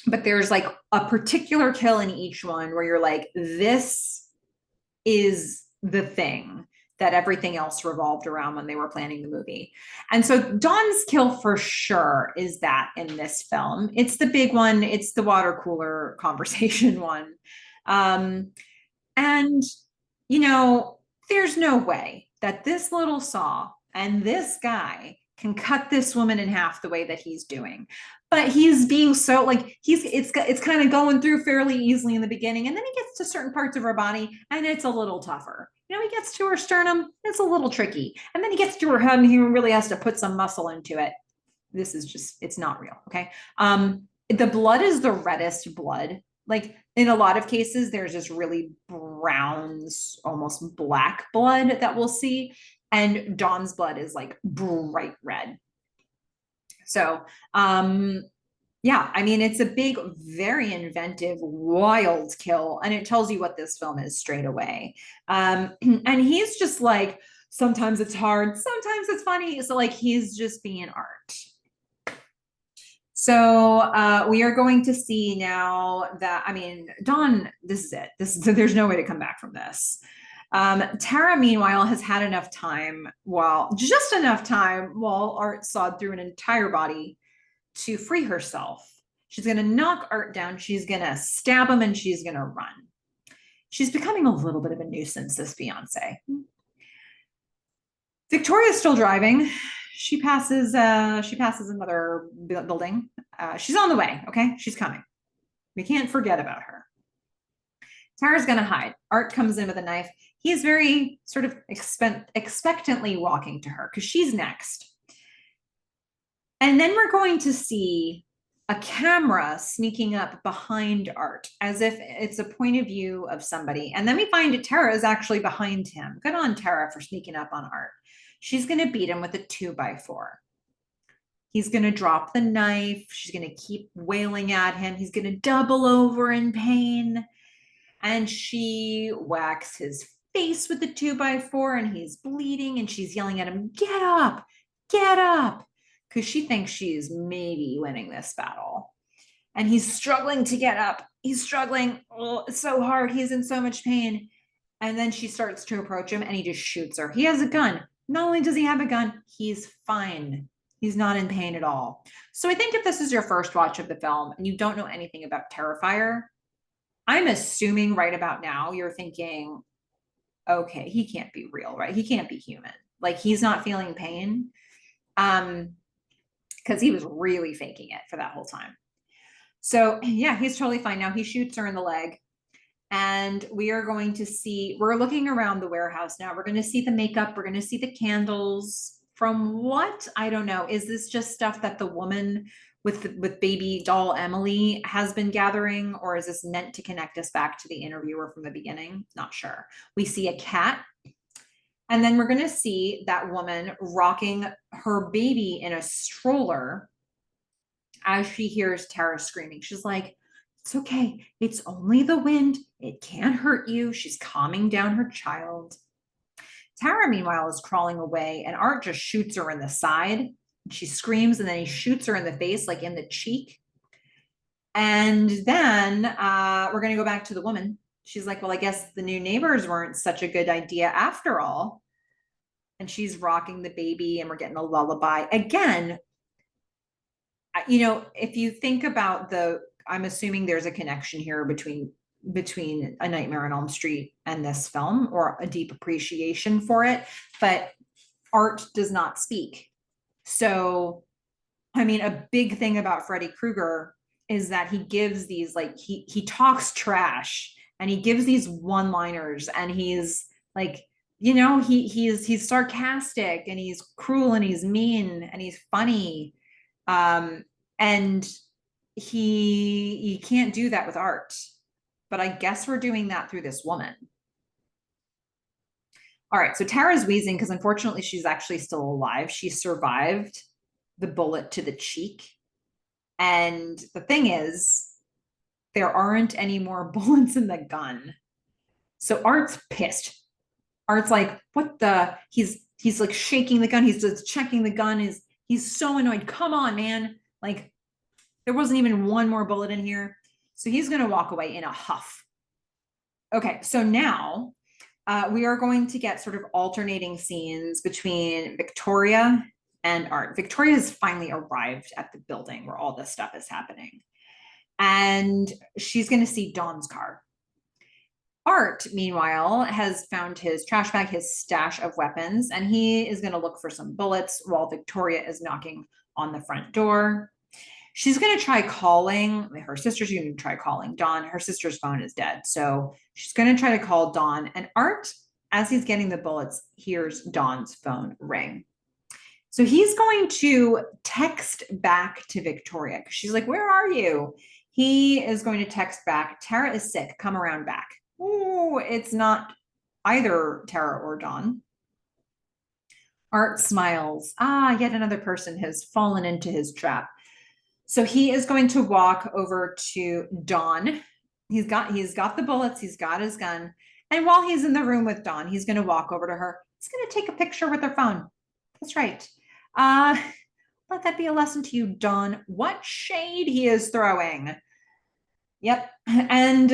but there's like a particular kill in each one where you're like, this is the thing that everything else revolved around when they were planning the movie. And so Dawn's kill for sure is that in this film. It's the big one. It's the water cooler conversation one. And, you know, there's no way that this little saw and this guy can cut this woman in half the way that he's doing. But he's being so like, it's kind of going through fairly easily in the beginning. And then he gets to certain parts of her body and it's a little tougher. You know, he gets to her sternum, it's a little tricky. And then he gets to her head and he really has to put some muscle into it. This is just, it's not real, okay? The blood is the reddest blood. Like in a lot of cases, there's this really brown, almost black blood that we'll see. And Dawn's blood is like bright red. So, yeah, I mean, it's a big, very inventive, wild kill. And it tells you what this film is straight away. And he's just like, sometimes it's hard, sometimes it's funny. So like, he's just being Art. So we are going to see now that, I mean, Dawn, this is it. There's no way to come back from this. Tara, meanwhile, has had enough time, just enough time while Art sawed through an entire body to free herself. She's going to knock Art down. She's going to stab him and she's going to run. She's becoming a little bit of a nuisance, this Beyonce. Victoria's still driving. She passes another building. She's on the way. Okay. She's coming. We can't forget about her. Tara's going to hide. Art comes in with a knife. He is very sort of expectantly walking to her because she's next. And then we're going to see a camera sneaking up behind Art as if it's a point of view of somebody. And then we find Tara is actually behind him. Good on Tara for sneaking up on Art. She's going to beat him with a 2x4. He's going to drop the knife. She's going to keep wailing at him. He's going to double over in pain. And she whacks his face with the 2x4 and he's bleeding and she's yelling at him, get up, because she thinks she's maybe winning this battle. And he's struggling to get up. He's struggling. Oh, it's so hard. He's in so much pain. And then she starts to approach him and he just shoots her. He has a gun. Not only does he have a gun, he's fine. He's not in pain at all. So I think if this is your first watch of the film and you don't know anything about Terrifier, I'm assuming right about now you're thinking, okay, he can't be real, right? He can't be human. Like he's not feeling pain. Because he was really faking it for that whole time. So yeah, he's totally fine now. He shoots her in the leg. And we are going to see, we're looking around the warehouse now. We're going to see the makeup. We're going to see the candles. From what, I don't know. Is this just stuff that the woman with baby doll Emily has been gathering? Or is this meant to connect us back to the interviewer from the beginning? Not sure. We see a cat. And then we're going to see that woman rocking her baby in a stroller as she hears Tara screaming. She's like, it's okay. It's only the wind. It can't hurt you. She's calming down her child. Tara, meanwhile, is crawling away, and Art just shoots her in the side. She screams, and then he shoots her in the face, like in the cheek. And then we're going to go back to the woman. She's like, well, I guess the new neighbors weren't such a good idea after all. And she's rocking the baby, and we're getting a lullaby. Again, you know, if you think about I'm assuming there's a connection here between A Nightmare on Elm Street and this film, or a deep appreciation for it, but Art does not speak. So, I mean, a big thing about Freddy Krueger is that he gives these, like, he talks trash, and he gives these one-liners, and he's like, you know, he's sarcastic, and he's cruel, and he's mean, and he's funny. And he can't do that with Art, but I guess we're doing that through this woman. All right, so Tara's wheezing because unfortunately she's actually still alive. She survived the bullet to the cheek. And the thing is, there aren't any more bullets in the gun. So Art's pissed. Art's like, what the? He's like shaking the gun. He's just checking the gun. He's so annoyed. Come on, man. Like, there wasn't even one more bullet in here. So he's going to walk away in a huff. Okay, so now we are going to get sort of alternating scenes between Victoria and Art. Victoria has finally arrived at the building where all this stuff is happening. And she's going to see Dawn's car. Art, meanwhile, has found his trash bag, his stash of weapons, and he is going to look for some bullets while Victoria is knocking on the front door. She's going to try calling, her sister's going to try calling Dawn. Her sister's phone is dead. So she's going to try to call Dawn. And Art, as he's getting the bullets, hears Dawn's phone ring. So he's going to text back to Victoria because she's like, where are you? He is going to text back, Tara is sick, come around back. Oh, it's not either Tara or Dawn. Art smiles. Yet another person has fallen into his trap. So he is going to walk over to Dawn. He's got the bullets, he's got his gun. And while he's in the room with Dawn, he's going to walk over to her. He's going to take a picture with her phone. That's right. Let that be a lesson to you, Dawn. What shade he is throwing. Yep. And,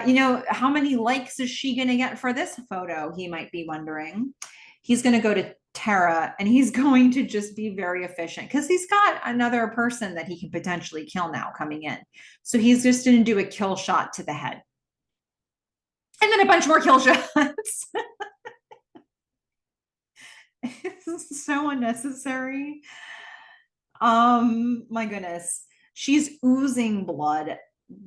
you know, how many likes is she going to get for this photo? He might be wondering. He's going to go to Tara, and he's going to just be very efficient because he's got another person that he can potentially kill now coming in. So he's just going to do a kill shot to the head. And then a bunch more kill shots. It's so unnecessary. My goodness. She's oozing blood.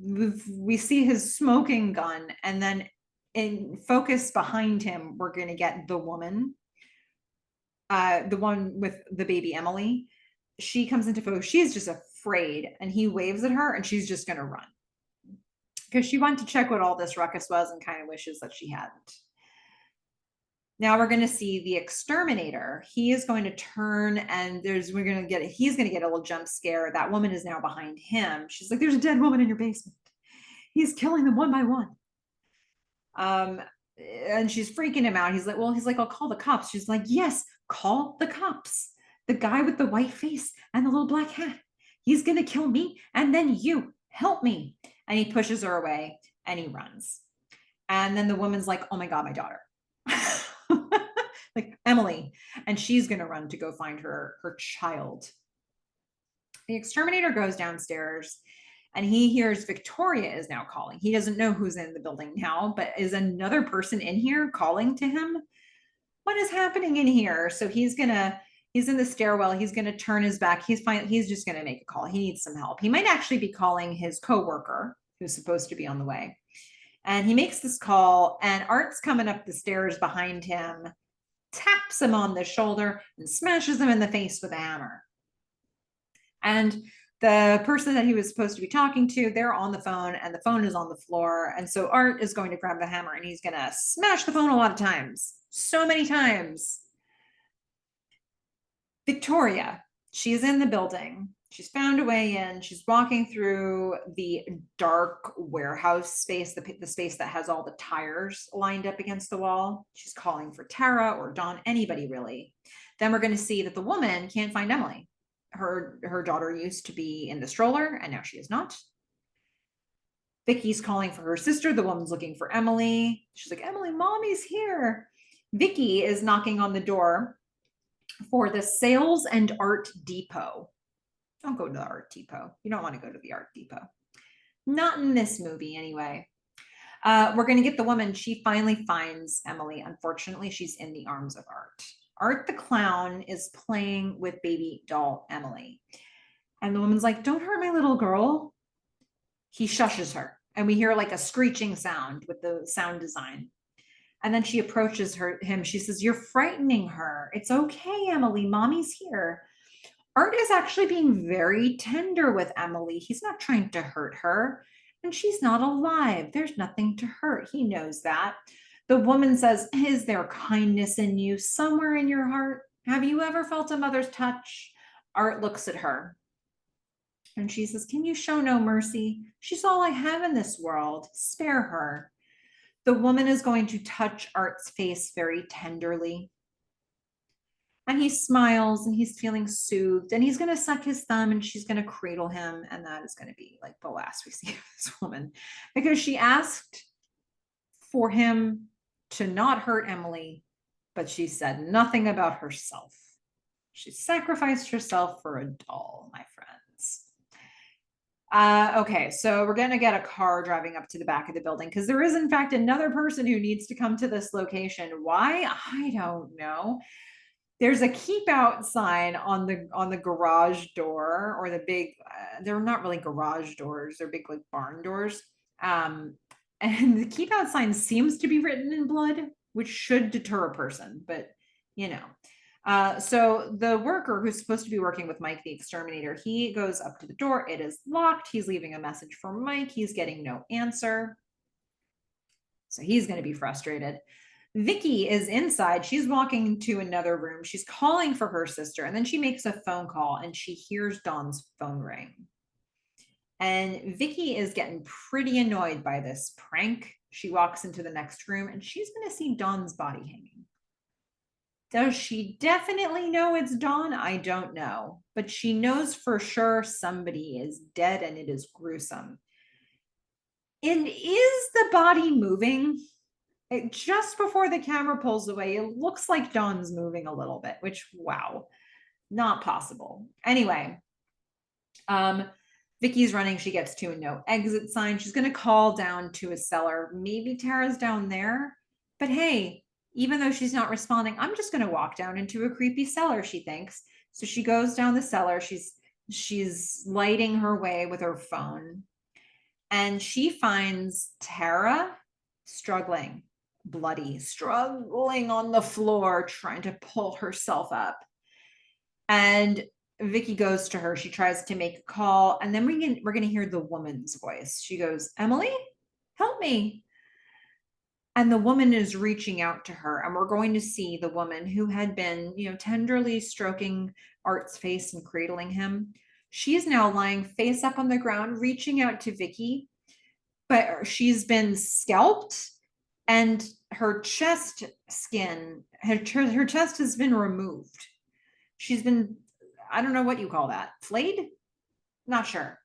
We see his smoking gun, and then in focus behind him, we're going to get the woman. The one with the baby Emily, she comes into focus. She's just afraid, and he waves at her, and she's just going to run because she went to check what all this ruckus was and kind of wishes that she hadn't. Now we're going to see the exterminator. He is going to turn, and he's going to get a little jump scare. That woman is now behind him. She's like, there's a dead woman in your basement. He's killing them one by one. And she's freaking him out. He's like, I'll call the cops. She's like, yes, call the cops. The guy with the white face and the little black hat. He's going to kill me. And then you help me. And he pushes her away and he runs. And then the woman's like, oh my God, my daughter. Like Emily. And she's going to run to go find her child. The exterminator goes downstairs And he hears Victoria is now calling. He doesn't know who's in the building now, but is another person in here calling to him? What is happening in here? So he's in the stairwell. He's gonna turn his back. He's just gonna make a call. He needs some help. He might actually be calling his coworker who's supposed to be on the way. And he makes this call, and Art's coming up the stairs behind him, taps him on the shoulder, and smashes him in the face with a hammer. And the person that he was supposed to be talking to, they're on the phone, and the phone is on the floor. And so Art is going to grab the hammer, and he's going to smash the phone a lot of times. So many times. Victoria, she's in the building. She's found a way in. She's walking through the dark warehouse space, the space that has all the tires lined up against the wall. She's calling for Tara or Dawn, anybody really. Then we're going to see that the woman can't find Emily. Her daughter used to be in the stroller, and now she is not. Vicky's calling for her sister. The woman's looking for Emily. She's like, Emily, mommy's here. Vicky is knocking on the door for the Sales and Art Depot. Don't go to the Art Depot. You don't want to go to the Art Depot. Not in this movie, anyway. We're going to get the woman. She finally finds Emily. Unfortunately, she's in the arms of Art. Art the clown is playing with baby doll Emily. And the woman's like, don't hurt my little girl. He shushes her. And we hear like a screeching sound with the sound design. And then she approaches him. She says, you're frightening her. It's okay, Emily. Mommy's here. Art is actually being very tender with Emily. He's not trying to hurt her. And she's not alive. There's nothing to hurt. He knows that. The woman says, is there kindness in you somewhere in your heart? Have you ever felt a mother's touch? Art looks at her. And she says, can you show no mercy? She's all I have in this world. Spare her. The woman is going to touch Art's face very tenderly. And he smiles and he's feeling soothed, and he's going to suck his thumb and she's going to cradle him. And that is going to be like the last we see of this woman, because she asked for him to not hurt Emily, but she said nothing about herself. She sacrificed herself for a doll, my friends. Okay, so we're going to get a car driving up to the back of the building because there is, in fact, another person who needs to come to this location. Why? I don't know. There's a keep out sign on the garage door, or the big, they're not really garage doors, they're big like barn doors. And the keep out sign seems to be written in blood, which should deter a person, but you know. So the worker who's supposed to be working with Mike the exterminator, he goes up to the door. It is locked. He's leaving a message for Mike. He's getting no answer. So he's going to be frustrated. Vicky is inside. She's walking into another room. She's calling for her sister, and then she makes a phone call and she hears Dawn's phone ring. And Vicky is getting pretty annoyed by this prank. She walks into the next room and she's going to see Dawn's body hanging. Does she definitely know it's Dawn? I don't know, but she knows for sure somebody is dead, and it is gruesome. And is the body moving? Just before the camera pulls away, it looks like Dawn's moving a little bit, which, wow, not possible. Anyway, Vicky's running. She gets to a no exit sign. She's going to call down to a cellar. Maybe Tara's down there, but hey, even though she's not responding, I'm just going to walk down into a creepy cellar, she thinks. So she goes down the cellar. She's lighting her way with her phone, and she finds Tara struggling. Bloody, struggling on the floor, trying to pull herself up. And Vicky goes to her. She tries to make a call, and then we're going to hear the woman's voice. She goes, Emily, help me. And the woman is reaching out to her, and we're going to see the woman who had been, tenderly stroking Art's face and cradling him. She is now lying face up on the ground, reaching out to Vicky, but she's been scalped. And her chest skin, her chest has been removed. She's been, I don't know what you call that, flayed? Not sure.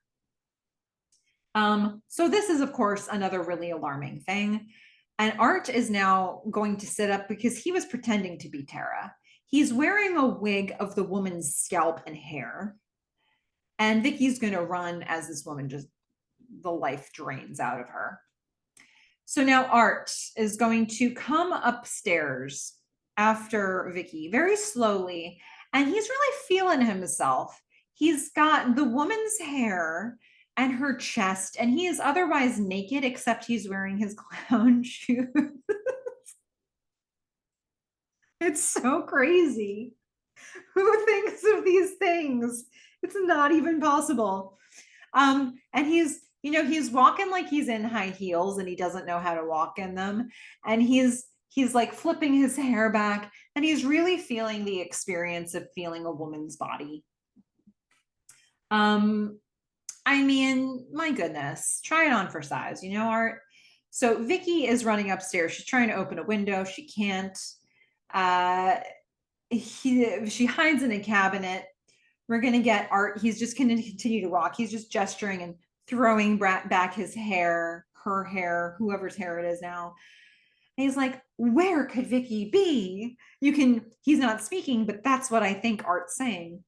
So this is, of course, another really alarming thing. And Art is now going to sit up because he was pretending to be Tara. He's wearing a wig of the woman's scalp and hair. And Vicky's going to run as this woman just the life drains out of her. So now Art is going to come upstairs after Vicky very slowly, and he's really feeling himself. He's got the woman's hair and her chest, and he is otherwise naked except he's wearing his clown shoes. It's so crazy. Who thinks of these things? It's not even possible. And he's walking like he's in high heels and he doesn't know how to walk in them. And he's like flipping his hair back and he's really feeling the experience of feeling a woman's body. I mean, my goodness, try it on for size, Art. So Vicky is running upstairs. She's trying to open a window. She can't. She hides in a cabinet. We're going to get Art. He's just going to continue to walk. He's just gesturing and throwing back his hair, her hair, whoever's hair it is now. And he's like, where could Vicky be? He's not speaking, but that's what I think Art's saying.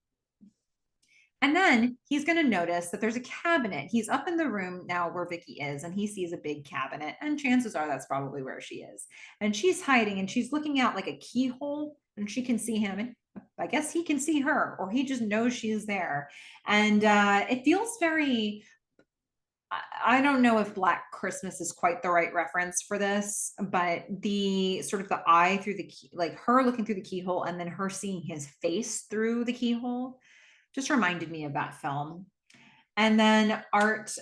And then he's going to notice that there's a cabinet. He's up in the room now where Vicky is, and he sees a big cabinet. And chances are that's probably where she is. And she's hiding and she's looking out like a keyhole, and she can see him. And I guess he can see her, or he just knows she's there. And it feels very, I don't know if Black Christmas is quite the right reference for this, but the sort of the eye through the key, like her looking through the keyhole and then her seeing his face through the keyhole just reminded me of that film. And then Art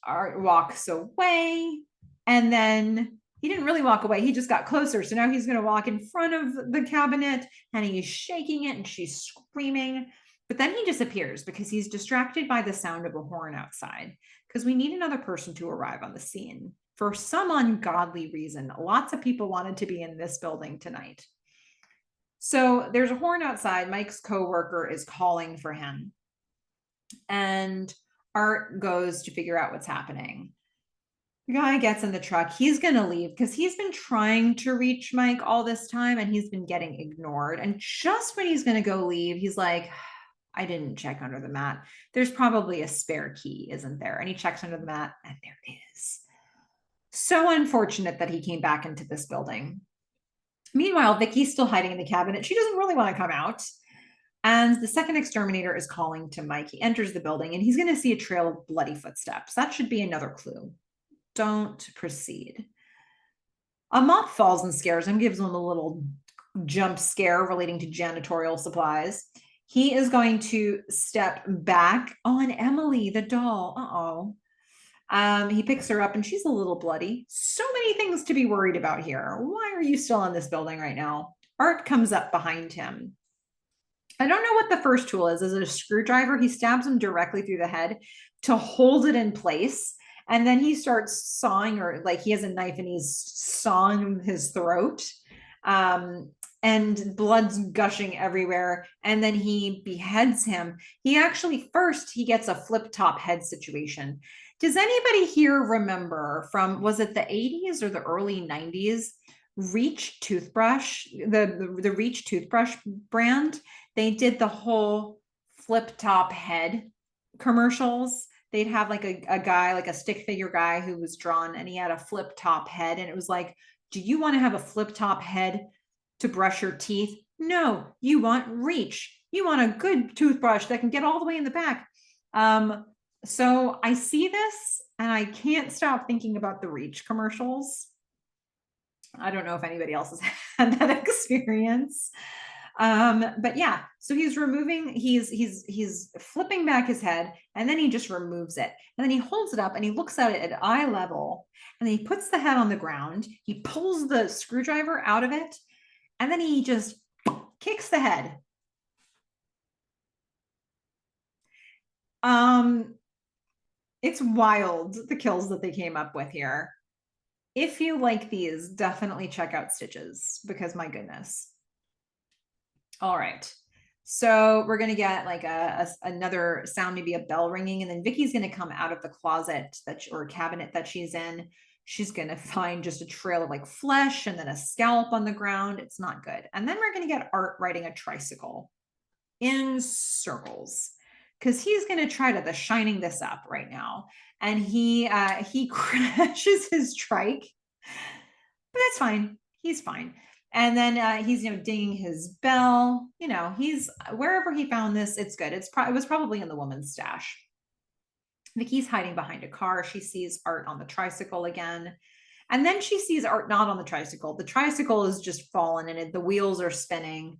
walks away, and then he didn't really walk away. He just got closer. So now he's going to walk in front of the cabinet and he's shaking it and she's screaming. But then he disappears because he's distracted by the sound of a horn outside, because we need another person to arrive on the scene. For some ungodly reason, lots of people wanted to be in this building tonight. So there's a horn outside. Mike's coworker is calling for him. And Art goes to figure out what's happening. The guy gets in the truck. He's going to leave because he's been trying to reach Mike all this time and he's been getting ignored. And just when he's going to go leave, he's like, I didn't check under the mat. There's probably a spare key, isn't there? And he checks under the mat and there is. So unfortunate that he came back into this building. Meanwhile, Vicky's still hiding in the cabinet. She doesn't really want to come out. And the second exterminator is calling to Mike. He enters the building and he's going to see a trail of bloody footsteps. That should be another clue. Don't proceed. A mop falls and scares him, gives him a little jump scare relating to janitorial supplies. He is going to step back on Emily, the doll. Uh-oh. He picks her up and she's a little bloody. So many things to be worried about here. Why are you still in this building right now? Art comes up behind him. I don't know what the first tool is. Is it a screwdriver? He stabs him directly through the head to hold it in place. And then he starts sawing, or like he has a knife and he's sawing his throat. And blood's gushing everywhere. And then he beheads him. He actually, first, he gets a flip top head situation. Does anybody here remember from, was it the 80s or the early 90s, Reach toothbrush, the Reach toothbrush brand? They did the whole flip top head commercials. They'd have like a guy, like a stick figure guy who was drawn and he had a flip top head. And it was like, do you want to have a flip top head to brush your teeth? No, you want Reach. You want a good toothbrush that can get all the way in the back. So I see this and I can't stop thinking about the Reach commercials. I don't know if anybody else has had that experience. But yeah, so he's flipping back his head and then he just removes it. And then he holds it up and he looks at it at eye level and then he puts the head on the ground. He pulls the screwdriver out of it and then he just kicks the head. It's wild, the kills that they came up with here. If you like these, definitely check out Stitches, because my goodness. All right. So we're going to get like another sound, maybe a bell ringing, and then Vicky's going to come out of the closet or cabinet that she's in. She's going to find just a trail of like flesh and then a scalp on the ground. It's not good. And then we're going to get Art riding a tricycle in circles, because he's going to try to the shining this up right now. And he crashes his trike, but that's fine. He's fine. And then he's, dinging his bell. He's wherever he found this, it's good. It was probably in the woman's stash. Vicky's hiding behind a car. She sees Art on the tricycle again. And then she sees Art not on the tricycle. The tricycle is just fallen and the wheels are spinning.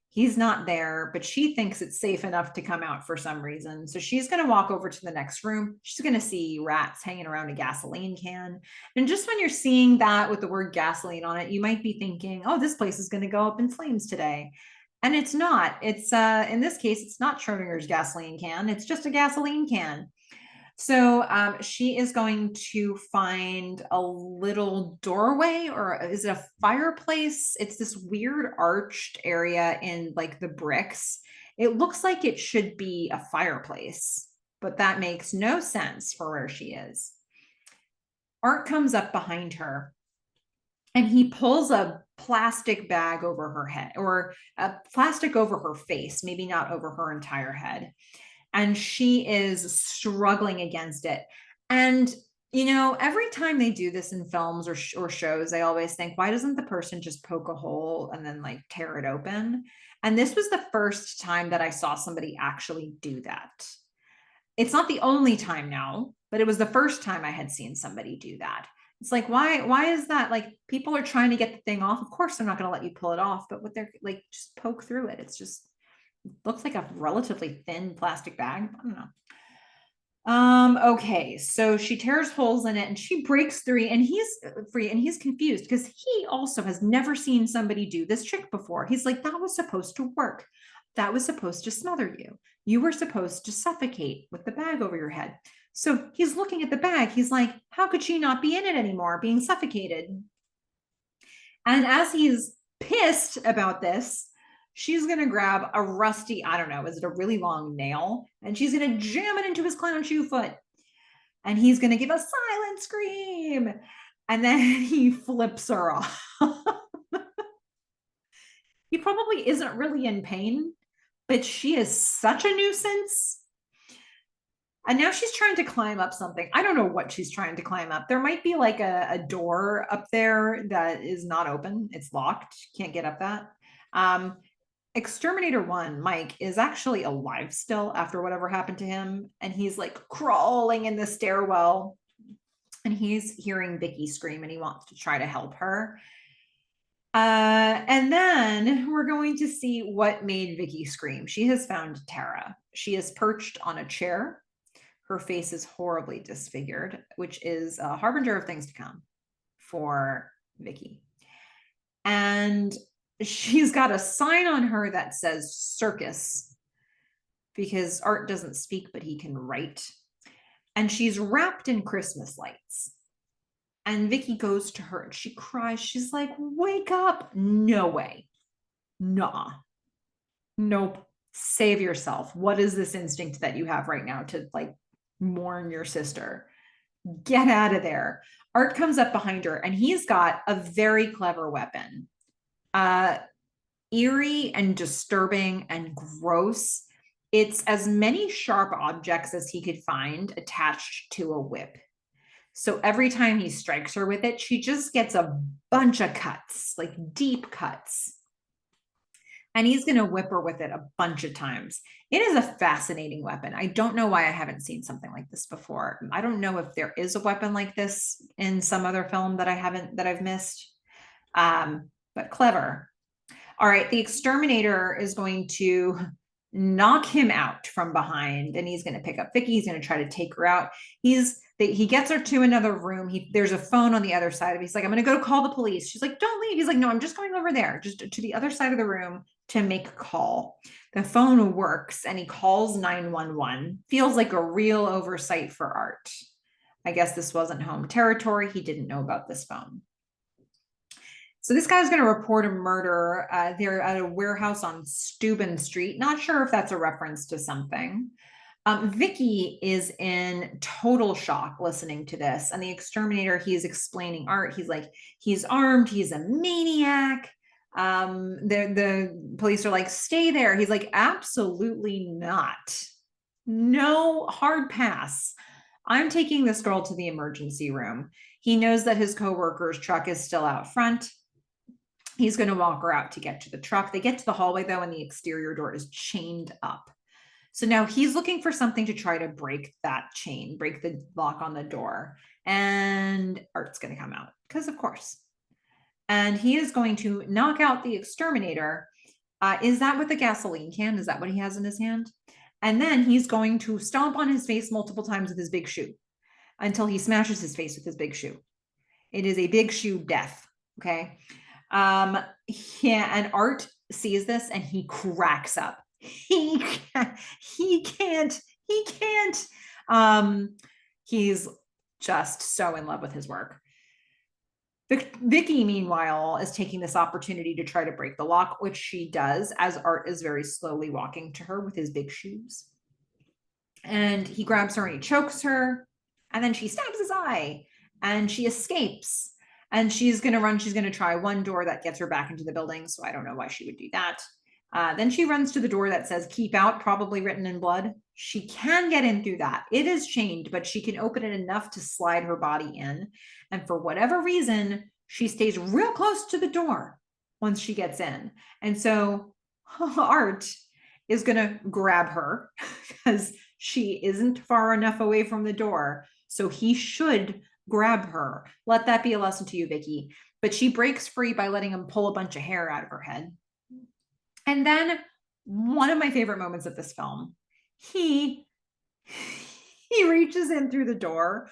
He's not there, but she thinks it's safe enough to come out for some reason. So she's going to walk over to the next room. She's going to see rats hanging around a gasoline can. And just when you're seeing that with the word gasoline on it, you might be thinking, oh, this place is going to go up in flames today. And it's not. It's in this case, it's not Schrodinger's gasoline can. It's just a gasoline can. So she is going to find a little doorway, or is it a fireplace? It's this weird arched area in like the bricks. It looks like it should be a fireplace, but that makes no sense for where she is. Art comes up behind her and he pulls a plastic bag over her head, or a plastic over her face, maybe not over her entire head. And she is struggling against it. And, every time they do this in films or shows, I always think, why doesn't the person just poke a hole and then like tear it open? And this was the first time that I saw somebody actually do that. It's not the only time now, but it was the first time I had seen somebody do that. It's like, why is that? Like, people are trying to get the thing off. Of course, they're not going to let you pull it off, but what they're like, just poke through it. It's just, looks like a relatively thin plastic bag. I don't know. Okay, so she tears holes in it and she breaks through, and he's free, and he's confused because he also has never seen somebody do this trick before. He's like, that was supposed to work. That was supposed to smother you. You were supposed to suffocate with the bag over your head. So he's looking at the bag. He's like, how could she not be in it anymore, being suffocated? And as he's pissed about this, she's going to grab a rusty, I don't know, is it a really long nail? And she's going to jam it into his clown shoe foot. And he's going to give a silent scream. And then he flips her off. He probably isn't really in pain, but she is such a nuisance. And now she's trying to climb up something. I don't know what she's trying to climb up. There might be like a door up there that is not open. It's locked. Can't get up that. Exterminator 1, Mike, is actually alive still after whatever happened to him. And he's like crawling in the stairwell. And he's hearing Vicky scream and he wants to try to help her. And then we're going to see what made Vicky scream. She has found Tara. She is perched on a chair. Her face is horribly disfigured, which is a harbinger of things to come for Vicky. And she's got a sign on her that says circus, because Art doesn't speak, but he can write. And she's wrapped in Christmas lights. And Vicky goes to her and she cries. She's like, wake up. No way. Nah. Nope. Save yourself. What is this instinct that you have right now to like mourn your sister? Get out of there. Art comes up behind her and he's got a very clever weapon. Eerie and disturbing and gross. It's as many sharp objects as he could find attached to a whip. So every time he strikes her with it, she just gets a bunch of cuts, like deep cuts. And he's going to whip her with it a bunch of times. It is a fascinating weapon. I don't know why I haven't seen something like this before. I don't know if there is a weapon like this in some other film that I've missed. But clever. All right, the exterminator is going to knock him out from behind, and he's going to pick up Vicky. He's going to try to take her out. He gets her to another room. There's a phone on the other side of it. He's like, I'm going to go call the police. She's like, don't leave. He's like, no, I'm just going over there, just to the other side of the room to make a call. The phone works and he calls 911. Feels like a real oversight for Art. I guess this wasn't home territory. He didn't know about this phone. So this guy's going to report a murder. They're at a warehouse on Steuben Street. Not sure if that's a reference to something. Vicky is in total shock listening to this. And the exterminator, he's explaining Art. He's like, he's armed. He's a maniac. The police are like, stay there. He's like, absolutely not. no, hard pass. I'm taking this girl to the emergency room. He knows that his coworker's truck is still out front. He's going to walk her out to get to the truck. They get to the hallway though, and the exterior door is chained up. So now he's looking for something to try to break that chain, break the lock on the door. And Art's going to come out because, of course. And he is going to knock out the exterminator. Is that with the gasoline can? Is that what he has in his hand? And then he's going to stomp on his face multiple times with his big shoe until he smashes his face with his big shoe. It is a big shoe death. Okay. Yeah, and Art sees this and he cracks up. He can't. He's just so in love with his work. Vicky, meanwhile, is taking this opportunity to try to break the lock, which she does as Art is very slowly walking to her with his big shoes. And he grabs her and he chokes her, and then she stabs his eye, and she escapes. And she's going to run. She's going to try one door that gets her back into the building, so I don't know why she would do that. Then she runs to the door that says "Keep Out," probably written in blood. She can get in through that. It is chained, but she can open it enough to slide her body in. And for whatever reason, she stays real close to the door once she gets in. And so Art is going to grab her because she isn't far enough away from the door. So he should grab her. Let that be a lesson to you, Vicky. But she breaks free by letting him pull a bunch of hair out of her head. And then one of my favorite moments of this film, he reaches in through the door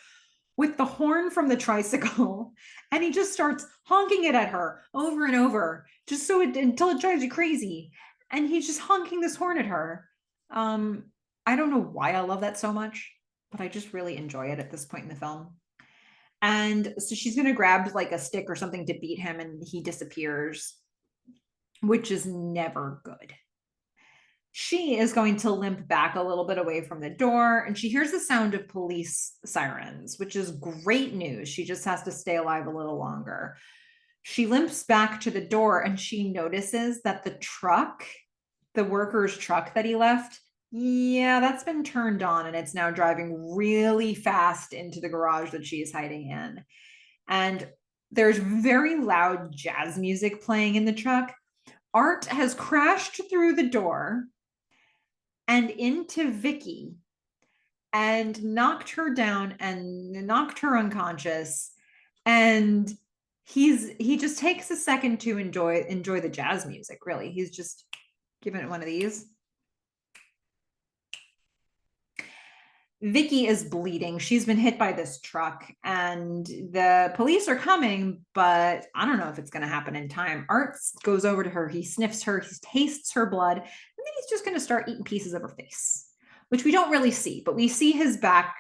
with the horn from the tricycle, and he just starts honking it at her over and over, just so until it drives you crazy. And he's just honking this horn at her. I don't know why I love that so much, but I just really enjoy it at this point in the film. And so she's going to grab like a stick or something to beat him, and he disappears, which is never good. She is going to limp back a little bit away from the door, and she hears the sound of police sirens, which is great news. She just has to stay alive a little longer. She limps back to the door, and she notices that the truck, the worker's truck that he left, yeah, that's been turned on, and it's now driving really fast into the garage that she is hiding in. And there's very loud jazz music playing in the truck. Art has crashed through the door and into Vicky and knocked her down and knocked her unconscious. And he just takes a second to enjoy the jazz music, really. He's just giving it one of these. Vicky is bleeding. She's been hit by this truck, and the police are coming, but I don't know if it's going to happen in time. Art goes over to her. He sniffs her. He tastes her blood, and then he's just going to start eating pieces of her face, which we don't really see, but we see his back,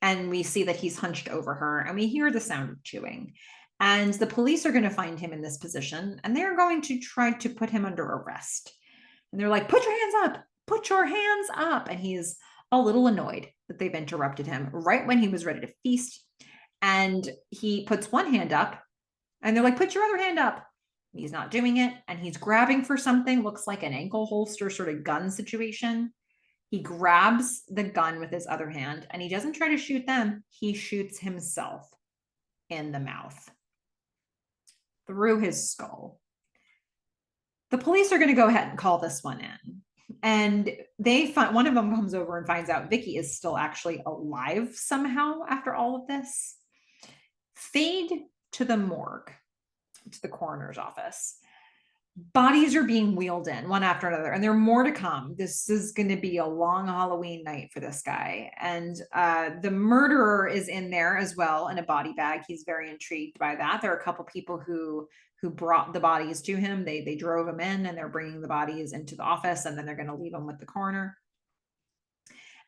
and we see that he's hunched over her, and we hear the sound of chewing. And the police are going to find him in this position, and they're going to try to put him under arrest. And they're like, "Put your hands up, put your hands up." And he's a little annoyed that they've interrupted him right when he was ready to feast. And he puts one hand up, and they're like, "Put your other hand up." He's not doing it, and he's grabbing for something, looks like an ankle holster sort of gun situation. He grabs the gun with his other hand, and he doesn't try to shoot them. He shoots himself in the mouth through his skull. The police are going to go ahead and call this one in. And they find, one of them comes over and finds out Vicky is still actually alive somehow after all of this. Fade to the morgue, to the coroner's office. Bodies are being wheeled in one after another, and there are more to come. This is going to be a long Halloween night for this guy. And the murderer is in there as well in a body bag. He's very intrigued by that. There are a couple people who brought the bodies to him. They drove him in, and they're bringing the bodies into the office, and then they're going to leave them with the coroner.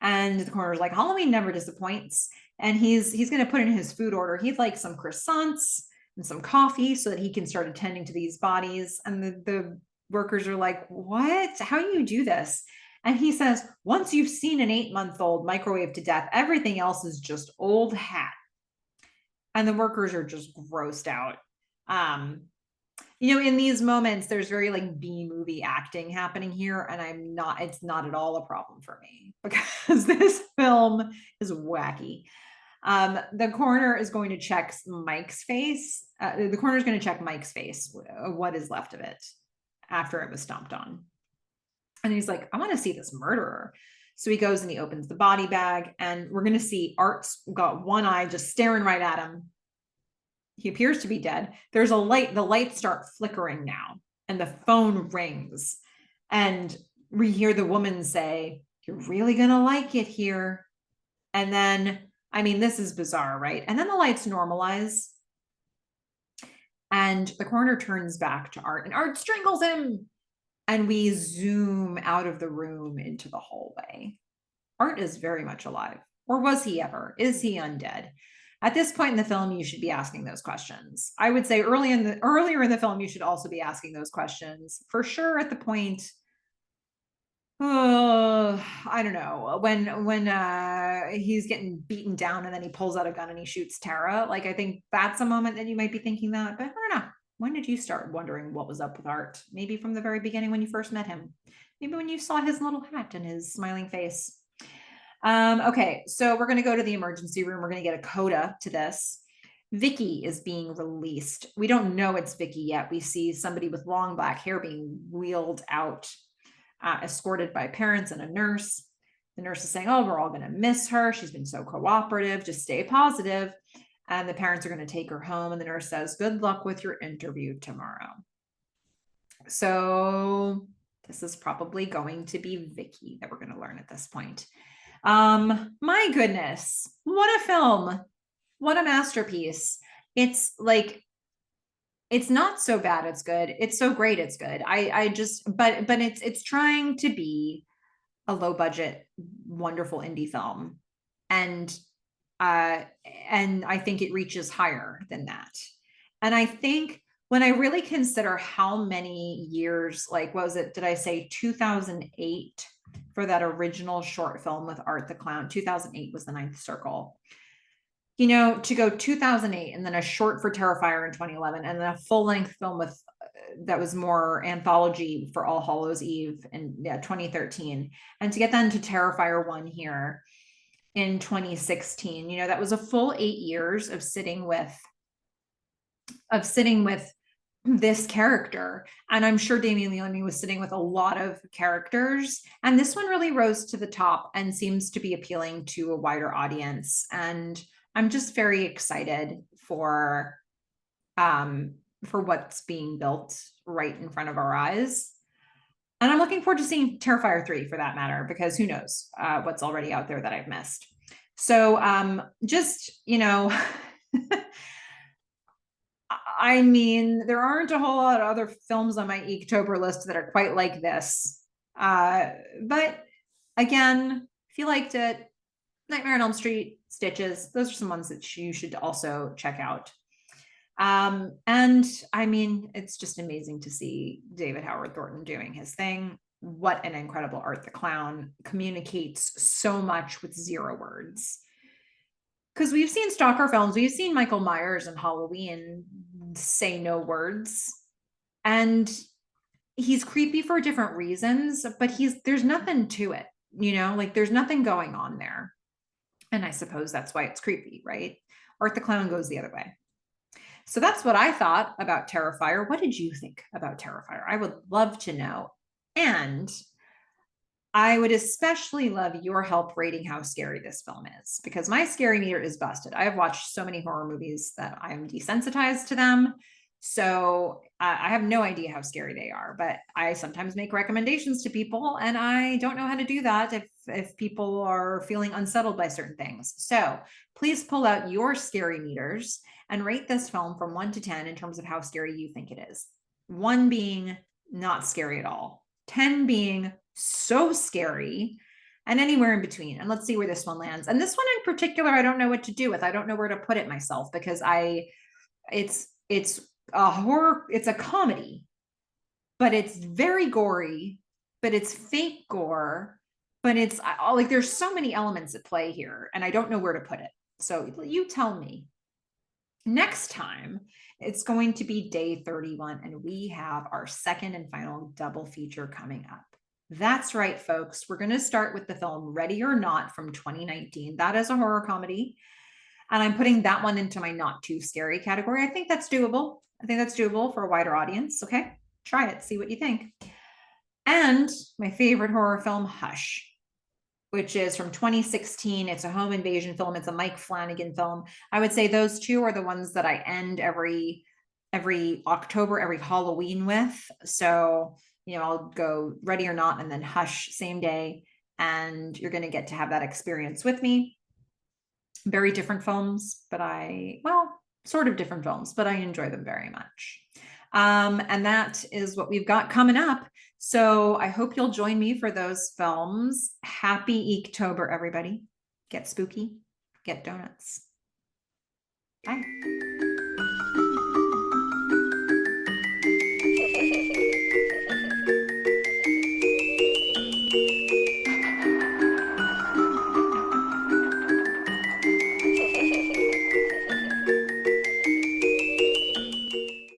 And the coroner's like, Halloween never disappoints. And he's going to put in his food order. He'd like some croissants and some coffee so that he can start attending to these bodies. And the workers are like, "What? How do you do this?" And he says, "Once you've seen an 8-month-old microwave to death, everything else is just old hat." And the workers are just grossed out. In these moments, there's very like B movie acting happening here, and it's not at all a problem for me because this film is wacky. The coroner is going to check Mike's face. The coroner is going to check Mike's face, what is left of it after it was stomped on. And he's like, I want to see this murderer. So he goes and he opens the body bag, and we're going to see Art's got one eye just staring right at him. He appears to be dead. There's a light. The lights start flickering now, and the phone rings. And we hear the woman say, "You're really going to like it here." And then, I mean, this is bizarre, right? And then the lights normalize. And the coroner turns back to Art, and Art strangles him. And we zoom out of the room into the hallway. Art is very much alive. Or was he ever? Is he undead? At this point in the film, you should be asking those questions. I would say earlier in the film, you should also be asking those questions. For sure, at the point, I don't know, when he's getting beaten down and then he pulls out a gun and he shoots Tara. Like, I think that's a moment that you might be thinking that, but I don't know. When did you start wondering what was up with Art? Maybe from the very beginning when you first met him. Maybe when you saw his little hat and his smiling face. Okay, so we're going to go to the emergency room. We're going to get a coda to this. Vicky is being released. We don't know it's Vicky yet. We see somebody with long black hair being wheeled out, escorted by parents and a nurse. The nurse is saying, "Oh, we're all going to miss her. She's been so cooperative. Just stay positive." And the parents are going to take her home. And the nurse says, "Good luck with your interview tomorrow." So this is probably going to be Vicky that we're going to learn at this point. My goodness, what a film. What a masterpiece. It's like, it's not so bad it's good. It's so great it's good. But it's trying to be a low budget, wonderful indie film. And I think it reaches higher than that. And I think when I really consider how many years, like, what was it? Did I say 2008 for that original short film with Art the Clown? 2008 was the Ninth Circle. To go 2008 and then a short for Terrifier in 2011 and then a full length film with that was more anthology for All Hallows Eve in 2013, and to get then to Terrifier 1 here in 2016, that was a full 8 years of sitting with this character. And I'm sure Damien Leone was sitting with a lot of characters, and this one really rose to the top and seems to be appealing to a wider audience. And I'm just very excited for what's being built right in front of our eyes. And I'm looking forward to seeing Terrifier 3 for that matter, because who knows what's already out there that I've missed. So just, I mean, there aren't a whole lot of other films on my EEKtober list that are quite like this. But again, if you liked it, Nightmare on Elm Street, Stitches, those are some ones that you should also check out. And I mean, it's just amazing to see David Howard Thornton doing his thing. What an incredible Art the Clown. Communicates so much with 0 words. Because we've seen stalker films, we've seen Michael Myers and Halloween say no words. And he's creepy for different reasons, but there's nothing to it, like there's nothing going on there. And I suppose that's why it's creepy, right? Art the Clown goes the other way. So that's what I thought about Terrifier. What did you think about Terrifier? I would love to know. And I would especially love your help rating how scary this film is, because my scary meter is busted. I have watched so many horror movies that I am desensitized to them. So I have no idea how scary they are, but I sometimes make recommendations to people, and I don't know how to do that if people are feeling unsettled by certain things. So please pull out your scary meters and rate this film from 1 to 10 in terms of how scary you think it is. 1 being not scary at all, 10 being so scary, and anywhere in between. And let's see where this one lands. And this one in particular, I don't know what to do with. I don't know where to put it myself, because it's a horror, it's a comedy, but it's very gory, but it's fake gore, but it's like, there's so many elements at play here, and I don't know where to put it. So you tell me. Next time, it's going to be day 31, and we have our second and final double feature coming up. That's right, folks. We're going to start with the film Ready or Not from 2019. That is a horror comedy. And I'm putting that one into my not too scary category. I think that's doable. I think that's doable for a wider audience. Okay, try it, see what you think. And my favorite horror film, Hush, which is from 2016. It's a home invasion film. It's a Mike Flanagan film. I would say those two are the ones that I end every October, every Halloween with. So, I'll go Ready or Not and then Hush same day. And you're going to get to have that experience with me. Very different films, but sort of different films, but I enjoy them very much. And that is what we've got coming up. So I hope you'll join me for those films. Happy EEKtober, everybody. Get spooky, get donuts. Bye.